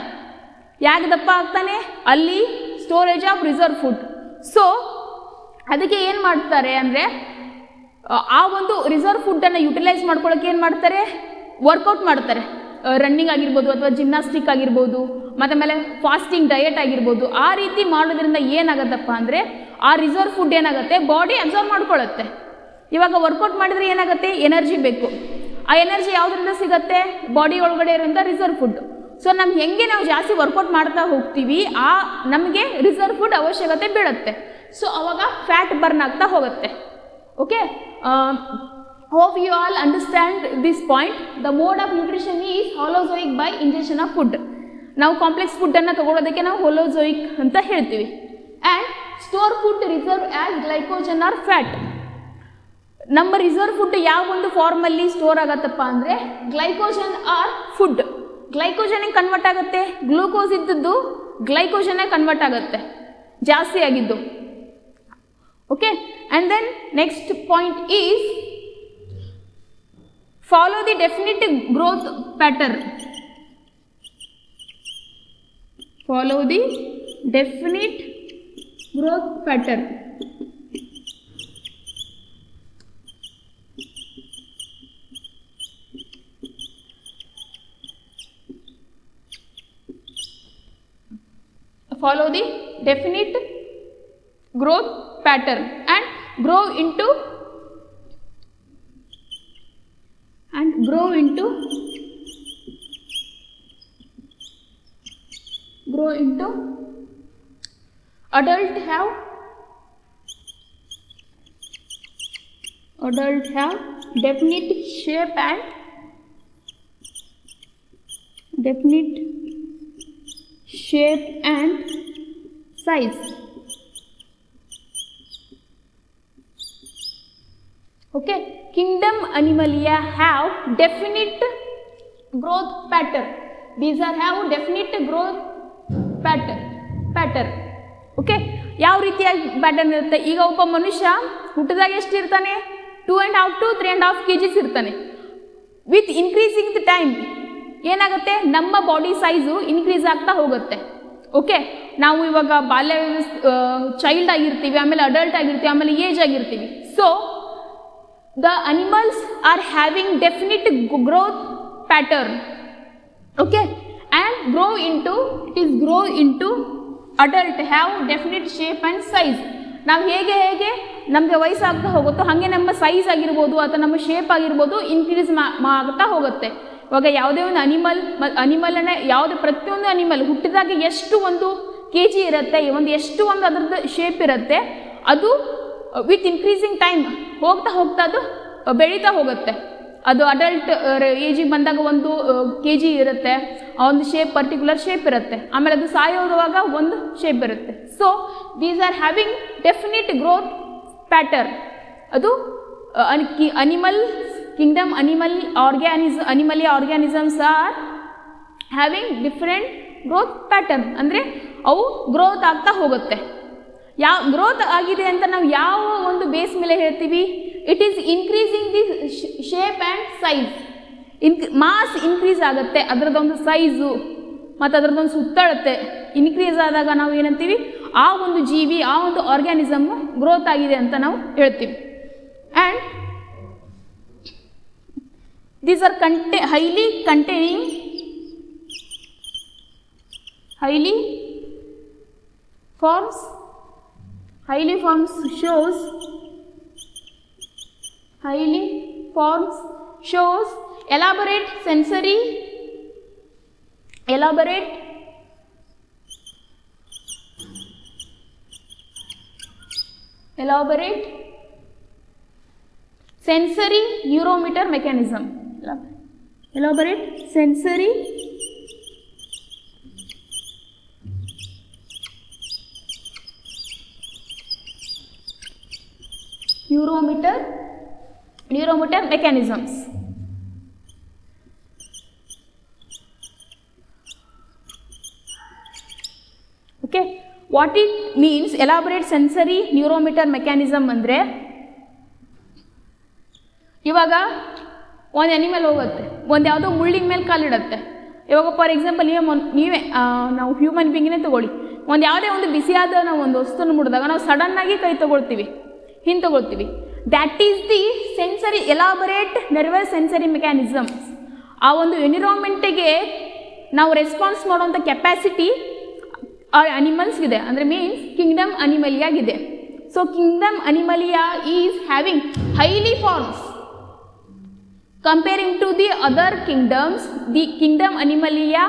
ಯಾಕೆ ದಪ್ಪ ಆಗ್ತಾನೆ? ಅಲ್ಲಿ storage of reserve food. So ಅದಕ್ಕೆ ಏನು ಮಾಡ್ತಾರೆ ಅಂದರೆ, ಆ ಒಂದು ರಿಸರ್ವ್ ಫುಡ್ಡನ್ನು ಯುಟಿಲೈಸ್ ಮಾಡ್ಕೊಳ್ಳೋಕೆ ಏನು ಮಾಡ್ತಾರೆ? ವರ್ಕೌಟ್ ಮಾಡ್ತಾರೆ. ರನ್ನಿಂಗ್ ಆಗಿರ್ಬೋದು ಅಥವಾ ಜಿಮ್ನಾಸ್ಟಿಕ್ ಆಗಿರ್ಬೋದು, ಮತ್ತು ಆಮೇಲೆ ಫಾಸ್ಟಿಂಗ್ ಡಯಟ್ ಆಗಿರ್ಬೋದು. ಆ ರೀತಿ ಮಾಡೋದ್ರಿಂದ ಏನಾಗುತ್ತಪ್ಪ ಅಂದರೆ ಆ ರಿಸರ್ವ್ ಫುಡ್ ಏನಾಗುತ್ತೆ? ಬಾಡಿ ಅಬ್ಸರ್ವ್ ಮಾಡ್ಕೊಳ್ಳುತ್ತೆ. ಇವಾಗ ವರ್ಕೌಟ್ ಮಾಡಿದರೆ ಏನಾಗುತ್ತೆ? ಎನರ್ಜಿ ಬೇಕು. ಆ ಎನರ್ಜಿ ಯಾವುದರಿಂದ ಸಿಗುತ್ತೆ? ಬಾಡಿ ಒಳಗಡೆ ಇರೋಂಥ ರಿಸರ್ವ್ ಫುಡ್. ಸೊ ನಮ್ಗೆ ಹೆಂಗೆ ನಾವು ಜಾಸ್ತಿ ವರ್ಕೌಟ್ ಮಾಡ್ತಾ ಹೋಗ್ತೀವಿ, ನಮಗೆ ರಿಸರ್ವ್ ಫುಡ್ ಅವಶ್ಯಕತೆ ಬೀಳುತ್ತೆ. ಸೊ ಅವಾಗ ಫ್ಯಾಟ್ ಬರ್ನ್ ಆಗ್ತಾ ಹೋಗುತ್ತೆ. Okay, hope you all understand this point. The mode of nutrition is holozoic by injection of food. ನಾವು ಕಾಂಪ್ಲೆಕ್ಸ್ ಫುಡ್ಡನ್ನು ತಗೊಳ್ಳೋದಕ್ಕೆ ನಾವು ಹೋಲೋಜೋಯಿಕ್ ಅಂತ ಹೇಳ್ತೀವಿ. And store food reserve as glycogen or fat. ನಮ್ಮ ರಿಸರ್ವ್ ಫುಡ್ ಯಾವ ಒಂದು ಫಾರ್ಮಲ್ಲಿ ಸ್ಟೋರ್ ಆಗತ್ತಪ್ಪ ಅಂದರೆ ಗ್ಲೈಕೋಜನ್ ಆರ್ ಫುಡ್. ಗ್ಲೈಕೋಜನಿಗೆ ಕನ್ವರ್ಟ್ ಆಗುತ್ತೆ. ಗ್ಲೂಕೋಸ್ ಇದ್ದದ್ದು ಗ್ಲೈಕೋಜನ್ನೇ ಕನ್ವರ್ಟ್ ಆಗುತ್ತೆ, ಜಾಸ್ತಿ ಆಗಿದ್ದು. Okay, and then next point is follow the definite growth pattern. Follow the definite growth pattern. Follow the definite growth pattern and grow into adult have definite shape and size. Okay, kingdom Animalia have definite growth pattern. These are have definite growth pattern. Okay, ಯಾವ ರೀತಿಯಾಗಿ ಪ್ಯಾಟರ್ನ್ ಇರುತ್ತೆ? ಈಗ ಒಬ್ಬ ಮನುಷ್ಯ ಹುಟ್ಟಿದಾಗ ಎಷ್ಟು ಇರ್ತಾನೆ? 2.5 to 3.5 kgs ಇರ್ತಾನೆ. ವಿತ್ ಇನ್ಕ್ರೀಸಿಂಗ್ ದ ಟೈಮ್ ಏನಾಗುತ್ತೆ? ನಮ್ಮ ಬಾಡಿ ಸೈಜು ಇನ್ಕ್ರೀಸ್ ಆಗ್ತಾ ಹೋಗುತ್ತೆ. ಓಕೆ, ನಾವು ಇವಾಗ ಬಾಲ್ಯ ಚೈಲ್ಡ್ ಆಗಿರ್ತೀವಿ, ಆಮೇಲೆ ಅಡಲ್ಟ್ ಆಗಿರ್ತೀವಿ, ಆಮೇಲೆ ಏಜ್ ಆಗಿರ್ತೀವಿ. So the animals are having definite growth pattern. Okay, and grow into adult have definite shape and size. ನಾವು ಹೇಗೆ ನಮಗೆ ವಯಸ್ಸಾಗ್ತಾ ಹೋಗುತ್ತೋ ಹಾಗೆ ನಮ್ಮ ಸೈಜ್ ಆಗಿರ್ಬೋದು ಅಥವಾ ನಮ್ಮ ಶೇಪ್ ಆಗಿರ್ಬೋದು ಇನ್ಕ್ರೀಸ್ ಆಗ್ತಾ ಹೋಗುತ್ತೆ. ಇವಾಗ ಯಾವುದೇ ಒಂದು ಅನಿಮಲನ್ನ ಯಾವುದೇ ಪ್ರತಿಯೊಂದು ಅನಿಮಲ್ ಹುಟ್ಟಿದಾಗ ಎಷ್ಟು ಒಂದು kg ಇರುತ್ತೆ, ಎಷ್ಟು ಒಂದು ಅದರದ್ದು ಶೇಪ್ ಇರುತ್ತೆ, ಅದು ವಿತ್ ಇನ್ಕ್ರೀಸಿಂಗ್ ಟೈಮ್ ಹೋಗ್ತಾ ಅದು ಬೆಳೀತಾ ಹೋಗುತ್ತೆ. ಅದು ಅಡಲ್ಟ್ ಏಜಿಗೆ ಬಂದಾಗ 1 kg ಇರುತ್ತೆ, ಆ ಒಂದು ಪರ್ಟಿಕ್ಯುಲರ್ ಶೇಪ್ ಇರುತ್ತೆ. ಆಮೇಲೆ ಅದು ಸಾಯೋವಾಗ ಒಂದು ಶೇಪ್ ಇರುತ್ತೆ. So these are having definite growth pattern. ಅದು kingdom Animalia organisms are having different growth pattern. ಅಂದರೆ ಅವು ಗ್ರೋತ್ ಆಗ್ತಾ ಹೋಗುತ್ತೆ. ಯಾವ ಗ್ರೋತ್ ಆಗಿದೆ ಅಂತ ನಾವು ಯಾವ ಒಂದು ಬೇಸ್ ಮೇಲೆ ಹೇಳ್ತೀವಿ? It is increasing the shape and size. Mass increase ಆಗುತ್ತೆ, ಅದರದ್ದೊಂದು ಸೈಜು ಮತ್ತು ಅದರದ್ದೊಂದು ಸುತ್ತಳತೆ ಇನ್ಕ್ರೀಸ್ ಆದಾಗ ನಾವು ಏನಂತೀವಿ? ಆ ಒಂದು ಜೀವಿ, ಆ ಒಂದು ಆರ್ಗ್ಯಾನಿಸಮ್ಮು ಗ್ರೋತ್ ಆಗಿದೆ ಅಂತ ನಾವು ಹೇಳ್ತೀವಿ. And these R highly forms shows elaborate sensory neuromotor mechanism. Elaborate sensory neuromotor mechanisms. Okay, what it means elaborate sensory neuromotor mechanism ಅಂದರೆ ಇವಾಗ ಒಂದು ಅನಿಮಲ್ ಹೋಗುತ್ತೆ, ಒಂದು ಯಾವುದೋ ಮುಳ್ಳಿನ ಮೇಲೆ ಕಾಲಿಡುತ್ತೆ. ಇವಾಗ ಫಾರ್ ಎಕ್ಸಾಂಪಲ್ ನೀವೇ ನಾವು ಹ್ಯೂಮನ್ ಬೀಯಿಂಗೇ ತೊಗೊಳ್ಳಿ. ಯಾವುದೇ ಒಂದು ಬಿಸಿಯಾದ ನಾವು ಒಂದು ವಸ್ತುವನ್ನು ಮುಡಿದಾಗ ನಾವು ಸಡನ್ನಾಗಿ ಕೈ ತೊಗೊಳ್ತೀವಿ, ಹಿಂದೆ ತೊಗೊಳ್ತೀವಿ. That is the sensory elaborate nervous sensory mechanisms. ಆ ಒಂದು ಎನ್ವಿರಾನ್ಮೆಂಟಿಗೆ ನಾವು ರೆಸ್ಪಾನ್ಸ್ ಮಾಡುವಂಥ ಕೆಪಾಸಿಟಿ ಅನಿಮಲ್ಸ್ಗಿದೆ, ಅಂದರೆ ಮೀನ್ಸ್ ಕಿಂಗ್ಡಮ್ ಅನಿಮಲಿಯಾಗಿದೆ. So kingdom Animalia is having highly forms comparing to the other kingdoms. The kingdom Animalia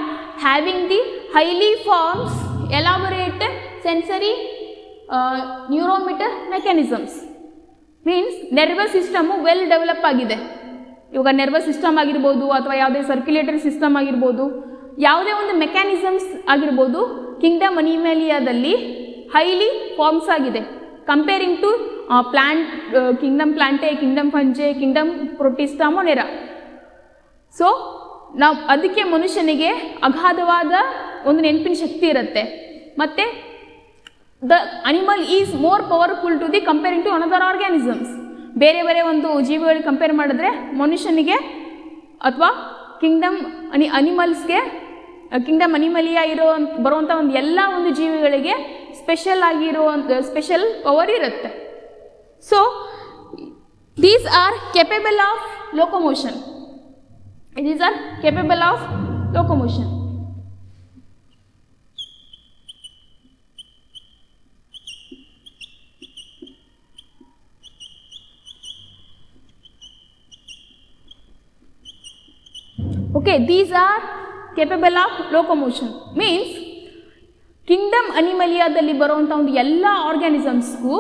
having the highly forms elaborate sensory neuromotor mechanisms. Means nervous system well develop ಆಗಿದೆ. ಇವಾಗ ನರ್ವಸ್ ಸಿಸ್ಟಮ್ ಆಗಿರ್ಬೋದು ಅಥವಾ ಯಾವುದೇ ಸರ್ಕ್ಯುಲೇಟರಿ ಸಿಸ್ಟಮ್ ಆಗಿರ್ಬೋದು, ಯಾವುದೇ ಒಂದು ಮೆಕ್ಯಾನಿಸಮ್ಸ್ ಆಗಿರ್ಬೋದು, ಕಿಂಗ್ಡಮ್ ಅನಿಮಲಿಯಾದಲ್ಲಿ ಹೈಲಿ ಫಾರ್ಮ್ಸ್ ಆಗಿದೆ comparing to plant, kingdom Plantae, kingdom Fungi, kingdom Protista, Monera. So ನಾವು ಅದಕ್ಕೆ ಮನುಷ್ಯನಿಗೆ ಅಗಾಧವಾದ ಒಂದು ನೆನಪಿನ ಶಕ್ತಿ ಇರುತ್ತೆ. ಮತ್ತು the animal is more powerful to the comparing to another organisms. ಬೇರೆ ಒಂದು ಜೀವಿಗಳಿಗೆ ಕಂಪೇರ್ ಮಾಡಿದ್ರೆ ಮನುಷ್ಯನಿಗೆ ಅಥವಾ ಕಿಂಗ್ಡಮ್ ಅನಿಮಲ್ಸ್ಗೆ, ಕಿಂಗ್ಡಮ್ ಅನಿಮಲಿಯಾ ಬರುವಂಥ ಒಂದು ಎಲ್ಲ ಒಂದು ಜೀವಿಗಳಿಗೆ ಸ್ಪೆಷಲ್ ಪವರ್ ಇರುತ್ತೆ. So these are capable of locomotion. Okay, these are capable of locomotion. Means kingdom ಅನಿಮಲಿಯಾದಲ್ಲಿ ಬರುವಂಥ ಒಂದು ಎಲ್ಲ ಆರ್ಗ್ಯಾನಿಸಮ್ಸ್ಗೂ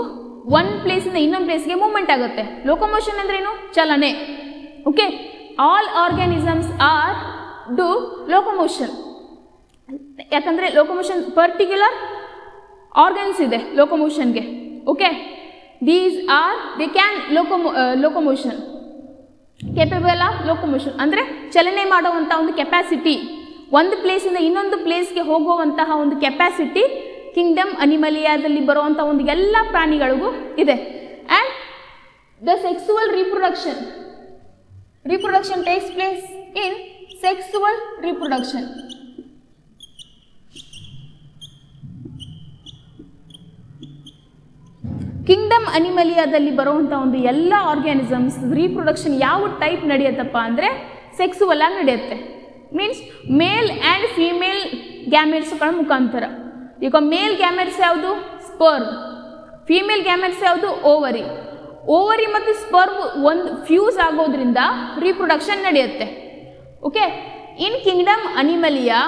ಒಂದು ಪ್ಲೇಸಿಂದ ಇನ್ನೊಂದು ಪ್ಲೇಸ್ಗೆ ಮೂವ್ಮೆಂಟ್ ಆಗುತ್ತೆ. ಲೋಕೋಮೋಷನ್ ಅಂದ್ರೇನು? ಚಲನೆ. Okay, all organisms are do locomotion. ಯಾಕಂದರೆ ಲೋಕೋಮೋಷನ್ ಪರ್ಟಿಕ್ಯುಲರ್ ಆರ್ಗನ್ಸ್ ಇದೆ ಲೋಕೋಮೋಷನ್ಗೆ. Okay, they can locomotion, capable of locomotion ಅಂದರೆ ಚಲನೆ ಮಾಡುವಂಥ ಒಂದು ಕೆಪಾಸಿಟಿ, ಒಂದು ಪ್ಲೇಸಿಂದ ಇನ್ನೊಂದು ಪ್ಲೇಸ್ಗೆ ಹೋಗುವಂತಹ ಒಂದು ಕೆಪಾಸಿಟಿ ಕಿಂಗ್ಡಮ್ ಅನಿಮಲಿಯಾದಲ್ಲಿ ಬರುವಂಥ ಒಂದು ಎಲ್ಲ ಪ್ರಾಣಿಗಳಿಗೂ ಇದೆ. And the sexual reproduction takes place in sexual reproduction. Kingdom ಅನಿಮಲಿಯಾದಲ್ಲಿ ಬರುವಂಥ ಒಂದು ಎಲ್ಲ ಆರ್ಗ್ಯಾನಿಸಮ್ಸ್ ರೀಪ್ರೊಡಕ್ಷನ್ ಯಾವ ಟೈಪ್ ನಡೆಯುತ್ತಪ್ಪ ಅಂದರೆ ಸೆಕ್ಸುವಲ್ ಆಗಿ ನಡೆಯುತ್ತೆ. ಮೀನ್ಸ್ ಮೇಲ್ ಆ್ಯಂಡ್ ಫೀಮೇಲ್ ಗ್ಯಾಮೆಟ್ಸ್ಗಳ ಮುಖಾಂತರ. ಈಗ ಮೇಲ್ ಗ್ಯಾಮೆಟ್ಸ್ ಯಾವುದು? ಸ್ಪರ್ಮ್. ಫೀಮೇಲ್ ಗ್ಯಾಮೆಟ್ಸ್ ಯಾವುದು? ಓವರಿ ಮತ್ತು ಸ್ಪರ್ಮ್ ಒಂದು ಫ್ಯೂಸ್ ಆಗೋದ್ರಿಂದ ರೀಪ್ರೊಡಕ್ಷನ್ ನಡೆಯುತ್ತೆ. Okay, in kingdom Animalia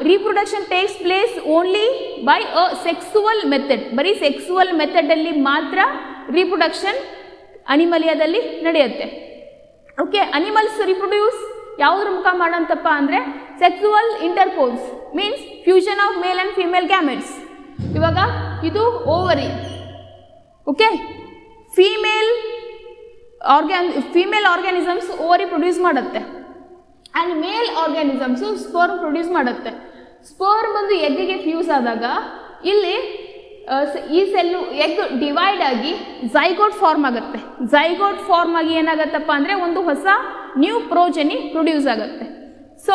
reproduction takes place only by a sexual method. ಬರೀ ಸೆಕ್ಸುವಲ್ ಮೆಥಡಲ್ಲಿ ಮಾತ್ರ ರೀಪ್ರೊಡಕ್ಷನ್ ಅನಿಮಲಿಯಾದಲ್ಲಿ ನಡೆಯುತ್ತೆ. ಓಕೆ, ಅನಿಮಲ್ಸ್ ರಿಪ್ರೊಡ್ಯೂಸ್ ಯಾವುದ್ರ ಮುಖ ಮಾಡೋಂತಪ್ಪ ಅಂದರೆ sexual intercourse, means fusion of male and female gametes. ಇವಾಗ ಇದು ovary. Okay, female organisms ovary produce ಮಾಡುತ್ತೆ and male organisms sperm produce ಮಾಡುತ್ತೆ. ಸ್ಪರ್ಮ್ ಬಂದು ಎಗ್ಗಿಗೆ ಫ್ಯೂಸ್ ಆದಾಗ ಇಲ್ಲಿ ಈ ಸೆಲ್ಲು ಎಗ್ ಡಿವೈಡ್ ಆಗಿ ಝೈಗೋಟ್ ಫಾರ್ಮ್ ಆಗುತ್ತೆ. ಝೈಗೋಟ್ ಫಾರ್ಮ್ ಆಗಿ ಏನಾಗುತ್ತಪ್ಪ ಅಂದರೆ ಒಂದು ಹೊಸ ನ್ಯೂ ಪ್ರೋಜನಿ ಪ್ರೊಡ್ಯೂಸ್ ಆಗುತ್ತೆ. So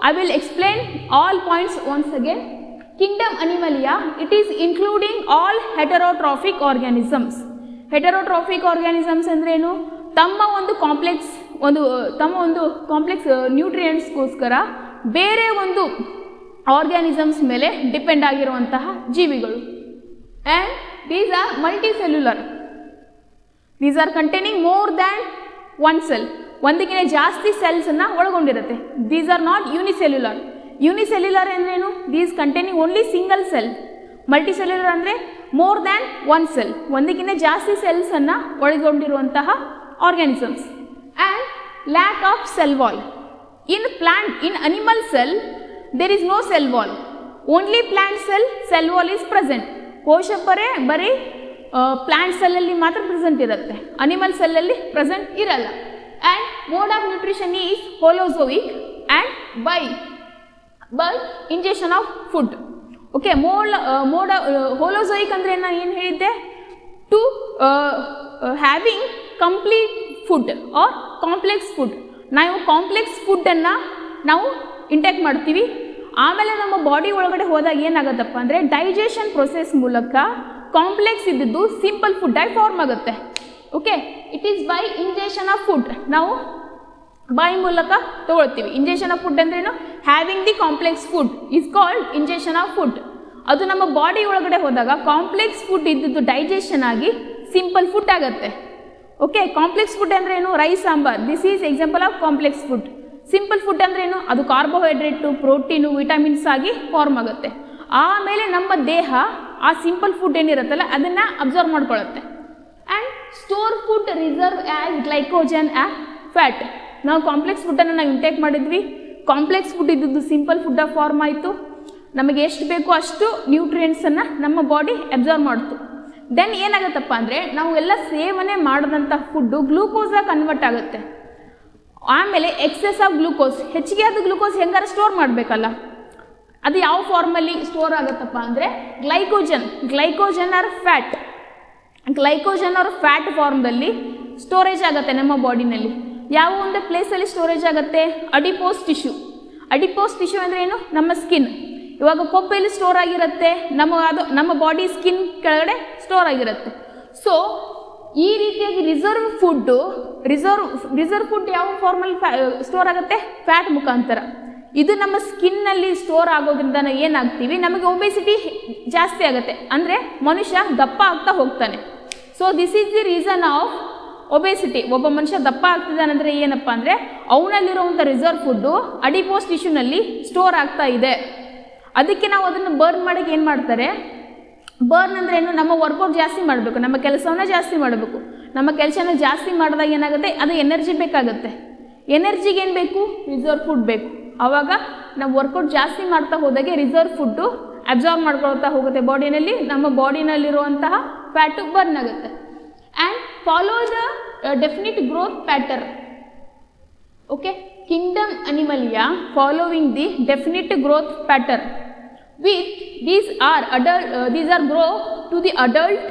I will explain all points once again. Kingdom Animalia it is including all heterotrophic organisms. ಹೆಟರೋಟ್ರಾಫಿಕ್ organisms ಅಂದ್ರೇನು? ತಮ್ಮ ಒಂದು ಕಾಂಪ್ಲೆಕ್ಸ್ ನ್ಯೂಟ್ರಿಯೆಂಟ್ಸ್ಗೋಸ್ಕರ ಬೇರೆ ಒಂದು ಆರ್ಗ್ಯಾನಿಸಮ್ಸ್ ಮೇಲೆ ಡಿಪೆಂಡ್ ಆಗಿರುವಂತಹ ಜೀವಿಗಳು. And these are multicellular. These are containing more than one cell. ಒಂದಕ್ಕಿಂತ ಜಾಸ್ತಿ ಸೆಲ್ಸನ್ನು ಒಳಗೊಂಡಿರುತ್ತೆ. These are not unicellular. Unicellular ಅಂದ್ರೇನು? These containing only single cell. Multicellular ಅಂದರೆ ಮೋರ್ ದ್ಯಾನ್ ಒನ್ ಸೆಲ್, ಒಂದಕ್ಕಿಂತ ಜಾಸ್ತಿ ಸೆಲ್ಸನ್ನು ಒಳಗೊಂಡಿರುವಂತಹ organisms. And lack of cell wall. In animal cell there is no cell wall, only plant cell wall is present. ಕೋಶಪರೆ ಬರೀ ಪ್ಲಾಂಟ್ ಸೆಲ್ಲಲ್ಲಿ ಮಾತ್ರ ಪ್ರೆಸೆಂಟ್ ಇರುತ್ತೆ, ಅನಿಮಲ್ ಸೆಲ್ಲಲ್ಲಿ ಪ್ರೆಸೆಂಟ್ ಇರಲ್ಲ. And mode of nutrition is holozoic and by injection of food. Okay, holozoic ಅಂದರೆ ನಾನು ಏನು ಹೇಳಿದ್ದೆ? To having complete food or complex food. ನಾವು ಕಾಂಪ್ಲೆಕ್ಸ್ ಫುಡ್ಡನ್ನು ನಾವು ಇಂಟೇಕ್ ಮಾಡ್ತೀವಿ. ಆಮೇಲೆ ನಮ್ಮ ಬಾಡಿ ಒಳಗಡೆ ಹೋದಾಗ ಏನಾಗುತ್ತಪ್ಪ ಅಂದರೆ ಡೈಜೆಷನ್ ಪ್ರೊಸೆಸ್ ಮೂಲಕ ಕಾಂಪ್ಲೆಕ್ಸ್ ಇದ್ದಿದ್ದು ಸಿಂಪಲ್ ಫುಡ್ಡಾಗಿ ಫಾರ್ಮ್ ಆಗುತ್ತೆ. Okay, it is by injection of food. ನಾವು ಬಾಯಿ ಮೂಲಕ ತಗೊಳ್ತೀವಿ. ಇಂಜೆಕ್ಷನ್ ಆಫ್ ಫುಡ್ ಅಂದ್ರೇನು? Having the complex food is called injection of food. ಅದು ನಮ್ಮ ಬಾಡಿ ಒಳಗಡೆ ಹೋದಾಗ ಕಾಂಪ್ಲೆಕ್ಸ್ ಫುಡ್ ಇದ್ದಿದ್ದು ಡೈಜೆಷನ್ ಆಗಿ ಸಿಂಪಲ್ ಫುಡ್ ಆಗುತ್ತೆ. ಓಕೆ, ಕಾಂಪ್ಲೆಕ್ಸ್ ಫುಡ್ ಅಂದ್ರೇನು? Rice, sambar, this is example of complex food. Simple food ಅಂದ್ರೇನು? ಅದು ಕಾರ್ಬೋಹೈಡ್ರೇಟು, ಪ್ರೋಟೀನು, ವಿಟಮಿನ್ಸ್ ಆಗಿ ಫಾರ್ಮ್ ಆಗುತ್ತೆ. ಆಮೇಲೆ ನಮ್ಮ ದೇಹ ಆ ಸಿಂಪಲ್ ಫುಡ್ ಏನಿರುತ್ತಲ್ಲ ಅದನ್ನು ಅಬ್ಸರ್ವ್ ಮಾಡ್ಕೊಳ್ಳುತ್ತೆ. And store food reserve as glycogen and fat. ನಾವು ಕಾಂಪ್ಲೆಕ್ಸ್ ಫುಡ್ಡನ್ನು ನಾವು ಇಂಟೇಕ್ ಮಾಡಿದ್ವಿ. ಕಾಂಪ್ಲೆಕ್ಸ್ ಫುಡ್ ಇದ್ದದ್ದು ಸಿಂಪಲ್ ಫುಡ್ಡಾಗಿ ಫಾರ್ಮ್ ಆಯಿತು. ನಮಗೆ ಎಷ್ಟು ಬೇಕೋ ಅಷ್ಟು ನ್ಯೂಟ್ರಿಯೆಂಟ್ಸನ್ನು ನಮ್ಮ ಬಾಡಿ ಅಬ್ಸರ್ವ್ ಮಾಡ್ತು. ದೆನ್ ಏನಾಗುತ್ತಪ್ಪ ಅಂದರೆ ನಾವು ಎಲ್ಲ ಸೇವನೆ ಮಾಡಿದಂಥ ಫುಡ್ಡು ಗ್ಲೂಕೋಸಾಗಿ ಕನ್ವರ್ಟ್ ಆಗುತ್ತೆ. ಆಮೇಲೆ ಎಕ್ಸೆಸ್ ಆಫ್ ಗ್ಲೂಕೋಸ್, ಹೆಚ್ಚಿಗೆ ಆದ ಗ್ಲೂಕೋಸ್ ಹೆಂಗಾರ ಸ್ಟೋರ್ ಮಾಡಬೇಕಲ್ಲ, ಅದು ಯಾವ ಫಾರ್ಮಲ್ಲಿ ಸ್ಟೋರ್ ಆಗುತ್ತಪ್ಪ ಅಂದರೆ ಗ್ಲೈಕೋಜನ್ ಆರ್ ಫ್ಯಾಟ್ ಫಾರ್ಮ್ದಲ್ಲಿ ಸ್ಟೋರೇಜ್ ಆಗುತ್ತೆ ನಮ್ಮ ಬಾಡಿನಲ್ಲಿ. ಯಾವ ಒಂದು ಪ್ಲೇಸಲ್ಲಿ ಸ್ಟೋರೇಜ್ ಆಗುತ್ತೆ? ಅಡಿಪೋಸ್ ಟಿಶ್ಯೂ ಅಂದರೆ ಏನು? ನಮ್ಮ ಸ್ಕಿನ್. ಇವಾಗ ಕೊಬ್ಬೆಲ್ಲಿ ಸ್ಟೋರ್ ಆಗಿರುತ್ತೆ, ನಮ್ಮ ಬಾಡಿ ಸ್ಕಿನ್ ಕೆಳಗಡೆ ಸ್ಟೋರ್ ಆಗಿರುತ್ತೆ. ಸೊ ಈ ರೀತಿಯಾಗಿ ರಿಸರ್ವ್ ಫುಡ್ ಯಾವ ಫಾರ್ಮಲ್ಲಿ ಸ್ಟೋರ್ ಆಗುತ್ತೆ? ಫ್ಯಾಟ್ ಮುಖಾಂತರ. ಇದು ನಮ್ಮ ಸ್ಕಿನ್ನಲ್ಲಿ ಸ್ಟೋರ್ ಆಗೋದ್ರಿಂದ ನಾವು ಏನಾಗ್ತೀವಿ? ನಮಗೆ ಒಬೆಸಿಟಿ ಜಾಸ್ತಿ ಆಗುತ್ತೆ, ಅಂದರೆ ಮನುಷ್ಯ ದಪ್ಪ ಆಗ್ತಾ ಹೋಗ್ತಾನೆ. So this is the reason of obesity. ಒಬ್ಬ ಮನುಷ್ಯ ದಪ್ಪ ಆಗ್ತಿದ್ದಾನಂದರೆ ಏನಪ್ಪ ಅಂದರೆ ಅವನಲ್ಲಿರುವಂಥ ರಿಸರ್ವ್ ಫುಡ್ಡು ಅಡಿಪೋಸ್ ಟಿಶ್ಯೂನಲ್ಲಿ ಸ್ಟೋರ್ ಆಗ್ತಾ ಇದೆ. ಅದಕ್ಕೆ ನಾವು ಅದನ್ನು ಬರ್ನ್ ಮಾಡೋಕ್ಕೆ ಏನು ಮಾಡ್ತಾರೆ? ಬರ್ನ್ ಅಂದರೆ ಏನು? ನಮ್ಮ ವರ್ಕೌಟ್ ಜಾಸ್ತಿ ಮಾಡಬೇಕು, ನಮ್ಮ ಕೆಲಸವನ್ನು ಜಾಸ್ತಿ ಮಾಡಬೇಕು. ನಮ್ಮ ಕೆಲಸನ ಜಾಸ್ತಿ ಮಾಡಿದಾಗ ಏನಾಗುತ್ತೆ? ಅದು ಎನರ್ಜಿ ಬೇಕಾಗುತ್ತೆ. ಎನರ್ಜಿಗೆ ಏನು ಬೇಕು? ರಿಸರ್ವ್ ಫುಡ್ ಬೇಕು. ಆವಾಗ ನಾವು ವರ್ಕೌಟ್ ಜಾಸ್ತಿ ಮಾಡ್ತಾ ಹೋದಾಗೆ ರಿಸರ್ವ್ ಫುಡ್ಡು ಅಬ್ಸಾರ್ಬ್ ಮಾಡ್ಕೊಳ್ತಾ ಹೋಗುತ್ತೆ ಬಾಡಿನಲ್ಲಿ. ನಮ್ಮ ಬಾಡಿನಲ್ಲಿರುವಂತಹ ಫ್ಯಾಟು ಬರ್ನ್ ಆಗುತ್ತೆ. follow the definite growth pattern. Okay, kingdom Animalia following the definite growth pattern. With these are grow to the adult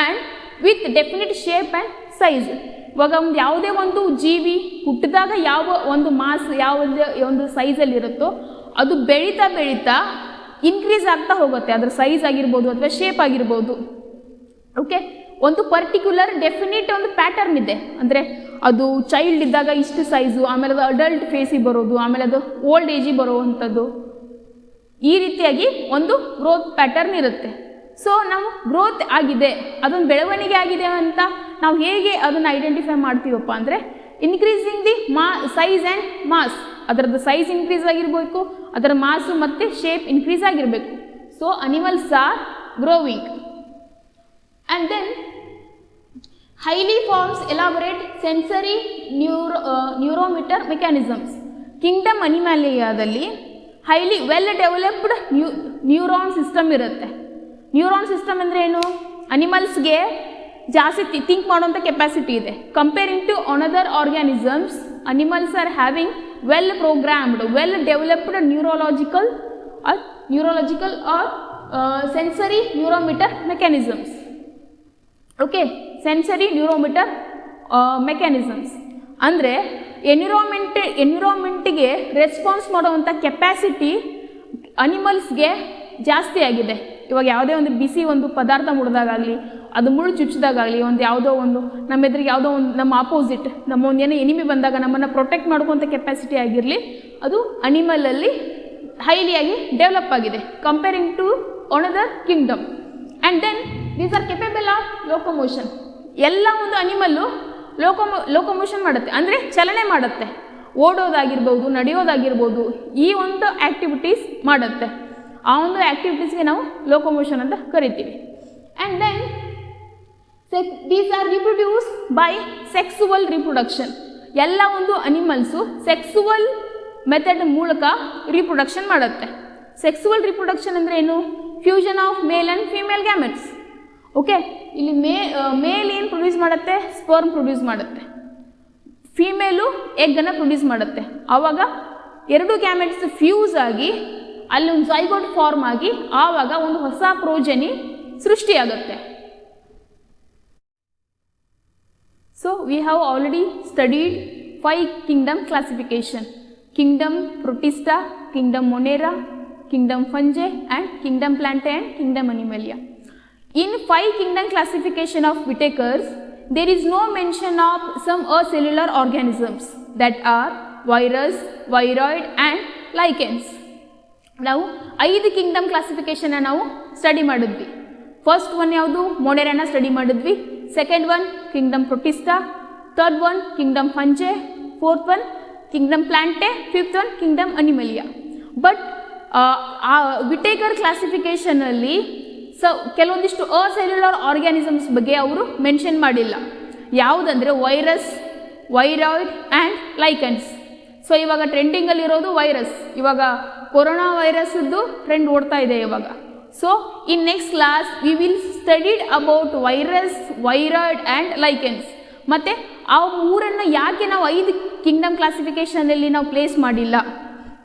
and with definite shape and size. ಇವಾಗ ಒಂದು ಯಾವುದೇ ಒಂದು ಜೀವಿ ಹುಟ್ಟಿದಾಗ ಯಾವ ಒಂದು ಮಾಸ್ ಯಾವುದೇ ಒಂದು ಸೈಜಲ್ಲಿ ಇರುತ್ತೋ ಅದು ಬೆಳೀತಾ ಬೆಳೀತಾ ಇನ್ಕ್ರೀಸ್ ಆಗ್ತಾ ಹೋಗುತ್ತೆ, ಅದರ ಸೈಜ್ ಆಗಿರ್ಬೋದು ಅಥವಾ ಶೇಪ್ ಆಗಿರ್ಬೋದು. ಓಕೆ, ಒಂದು ಪರ್ಟಿಕ್ಯುಲರ್ ಡೆಫಿನಿಟ್ ಒಂದು ಪ್ಯಾಟರ್ನ್ ಇದೆ. ಅಂದರೆ ಅದು ಚೈಲ್ಡ್ ಇದ್ದಾಗ ಇಷ್ಟು ಸೈಜು, ಆಮೇಲೆ ಅದು ಅಡಲ್ಟ್ ಫೇಸಿಗೆ ಬರೋದು, ಆಮೇಲೆ ಅದು ಓಲ್ಡ್ ಏಜಿಗೆ ಬರುವಂಥದ್ದು, ಈ ರೀತಿಯಾಗಿ ಒಂದು ಗ್ರೋತ್ ಪ್ಯಾಟರ್ನ್ ಇರುತ್ತೆ. ಸೊ ನಾವು ಗ್ರೋತ್ ಆಗಿದೆ, ಅದೊಂದು ಬೆಳವಣಿಗೆ ಆಗಿದೆ ಅಂತ ನಾವು ಹೇಗೆ ಅದನ್ನು ಐಡೆಂಟಿಫೈ ಮಾಡ್ತೀವಪ್ಪ ಅಂದರೆ increasing the size and mass. ಅದರದ್ದು ಸೈಜ್ ಇನ್ಕ್ರೀಸ್ ಆಗಿರಬೇಕು, ಅದರ ಮಾಸು ಮತ್ತು ಶೇಪ್ ಇನ್ಕ್ರೀಸ್ ಆಗಿರಬೇಕು. So animals are growing. And then highly forms elaborate sensory neuromotor mechanisms. Kingdom Animaliaದಲ್ಲಿ highly well developed neuron system ಇರುತ್ತೆ. ನ್ಯೂರಾನ್ ಸಿಸ್ಟಮ್ ಅಂದರೆ ಏನು? ಅನಿಮಲ್ಸ್ಗೆ ಜಾಸ್ತಿ ಥಿಂಕ್ ಮಾಡುವಂಥ ಕೆಪಾಸಿಟಿ ಇದೆ. Comparing to another organisms, animals are having well programmed, well developed neurological or sensory neuromotor mechanisms. Okay, sensory neuromotor mechanisms ಅಂದರೆ ಎನ್ವಿರಾನ್ಮೆಂಟಿಗೆ ರೆಸ್ಪಾನ್ಸ್ ಮಾಡುವಂಥ ಕೆಪ್ಯಾಸಿಟಿ ಅನಿಮಲ್ಸ್ಗೆ ಜಾಸ್ತಿ ಆಗಿದೆ. ಇವಾಗ ಯಾವುದೇ ಒಂದು ಬಿಸಿ ಒಂದು ಪದಾರ್ಥ ಮುಡಿದಾಗಲಿ, ಅದು ಮುಳ್ಳು ಚುಚ್ಚಿದಾಗಲಿ, ಒಂದು ಯಾವುದೋ ಒಂದು ನಮ್ಮ ಎದುರಿಗೆ ಯಾವುದೋ ಒಂದು ನಮ್ಮ ಆಪೋಸಿಟ್ ನಮ್ಮ ಒಂದು ಏನೋ ಎನಿಮಿ ಬಂದಾಗ ನಮ್ಮನ್ನು ಪ್ರೊಟೆಕ್ಟ್ ಮಾಡ್ಕೊತ ಕೆಪ್ಯಾಸಿಟಿ ಆಗಿರಲಿ, ಅದು ಅನಿಮಲಲ್ಲಿ ಹೈಲಿಯಾಗಿ ಡೆವಲಪ್ ಆಗಿದೆ comparing to another kingdom. And then these are capable of locomotion. ಎಲ್ಲ ಒಂದು ಅನಿಮಲ್ಲು ಲೋಕೋಮೋಷನ್ ಮಾಡುತ್ತೆ, ಅಂದರೆ ಚಲನೆ ಮಾಡುತ್ತೆ, ಓಡೋದಾಗಿರ್ಬೋದು, ನಡೆಯೋದಾಗಿರ್ಬೋದು, ಈ ಒಂದು ಆ್ಯಕ್ಟಿವಿಟೀಸ್ ಮಾಡುತ್ತೆ. ಆ ಒಂದು ಆ್ಯಕ್ಟಿವಿಟೀಸ್ಗೆ ನಾವು ಲೋಕೋಮೋಷನ್ ಅಂತ ಕರಿತೀವಿ. And then these are reproduce by sexual reproduction. ಎಲ್ಲ ಒಂದು ಅನಿಮಲ್ಸು ಸೆಕ್ಸುವಲ್ ಮೆಥಡ್ ಮೂಲಕ ರಿಪ್ರೊಡಕ್ಷನ್ ಮಾಡುತ್ತೆ. ಸೆಕ್ಸುವಲ್ ರಿಪ್ರೊಡಕ್ಷನ್ ಅಂದರೆ ಏನು? Fusion of male and female gametes. Okay, ಇಲ್ಲಿ ಮೇಲ್ ಏನು ಪ್ರೊಡ್ಯೂಸ್ ಮಾಡುತ್ತೆ? ಸ್ಪರ್ಮ್ ಪ್ರೊಡ್ಯೂಸ್ ಮಾಡುತ್ತೆ. ಫೀಮೇಲು ಎಗ್ಗನ್ನು ಪ್ರೊಡ್ಯೂಸ್ ಮಾಡುತ್ತೆ. ಆವಾಗ ಎರಡು ಗ್ಯಾಮೆಟ್ಸ್ ಫ್ಯೂಸ್ ಆಗಿ ಅಲ್ಲಿ ಒಂದು ಝೈಗೋಟ್ ಫಾರ್ಮ್ ಆಗಿ ಆವಾಗ ಒಂದು ಹೊಸ ಪ್ರೋಜನಿ ಸೃಷ್ಟಿಯಾಗುತ್ತೆ. So we have already studied 5 kingdom classification: kingdom Protista, kingdom Monera, kingdom Fungi and kingdom Plantae and kingdom Animalia. In 5 kingdom classification of Whittaker's, there is no mention of some acellular organisms that are virus, viroid and lichens. ನಾವು 5 ಕಿಂಗ್ಡಮ್ ಕ್ಲಾಸಿಫಿಕೇಶನ್ನ ನಾವು ಸ್ಟಡಿ ಮಾಡಿದ್ವಿ. ಫಸ್ಟ್ ಒನ್ ಯಾವುದು? ಮೊನೆರಾನ ಸ್ಟಡಿ ಮಾಡಿದ್ವಿ. Second one kingdom Protista, third one kingdom Fungi, fourth one kingdom Plantae, fifth one kingdom Animalia. But ಆ ವಿಟೇಕರ್ ಕ್ಲಾಸಿಫಿಕೇಷನಲ್ಲಿ ಕೆಲವೊಂದಿಷ್ಟು ಅಸೆಲ್ಯುಲರ್ ಆರ್ಗ್ಯಾನಿಸಮ್ಸ್ ಬಗ್ಗೆ ಅವರು ಮೆನ್ಷನ್ ಮಾಡಿಲ್ಲ. ಯಾವುದಂದರೆ virus, viroid and lichens. So ಇವಾಗ ಟ್ರೆಂಡಿಂಗಲ್ಲಿರೋದು ವೈರಸ್. ಇವಾಗ ಕೊರೋನಾ ವೈರಸ್ದು ಟ್ರೆಂಡ್ ಓಡ್ತಾ ಇದೆ ಇವಾಗ. So in next class we will studied about virus, viroid and lichens. ಮತ್ತು ಆ ಮೂರನ್ನು ಯಾಕೆ ನಾವು 5 ಕಿಂಗ್ಡಮ್ ಕ್ಲಾಸಿಫಿಕೇಷನಲ್ಲಿ ನಾವು ಪ್ಲೇಸ್ ಮಾಡಿಲ್ಲ?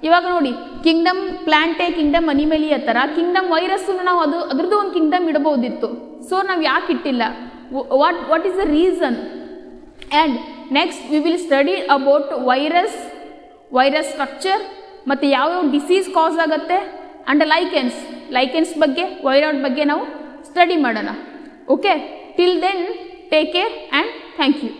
ಇವಾಗ ನೋಡಿ, ಕಿಂಗ್ಡಮ್ ಪ್ಲಾಂಟೆ, ಕಿಂಗ್ಡಮ್ ಅನಿಮಲಿಯಾ ಥರ ಕಿಂಗ್ಡಮ್ ವೈರಸ್ಸನ್ನು ನಾವು ಅದ್ರದ್ದು ಒಂದು ಕಿಂಗ್ಡಮ್ ಇಡ್ಬೋದಿತ್ತು. ಸೊ ನಾವು ಯಾಕೆ ಇಟ್ಟಿಲ್ಲ? What is the reason? And next we will study about virus structure ಮತ್ತು ಯಾವ್ಯಾವ ಡಿಸೀಸ್ ಕಾಸ್ ಆಗುತ್ತೆ, ಆ್ಯಂಡ್ ಲೈಕೆನ್ಸ್ ಬಗ್ಗೆ, ವೈರಾಯ್ಡ್ ಬಗ್ಗೆ ನಾವು ಸ್ಟಡಿ ಮಾಡೋಣ. Okay, till then take care and thank you.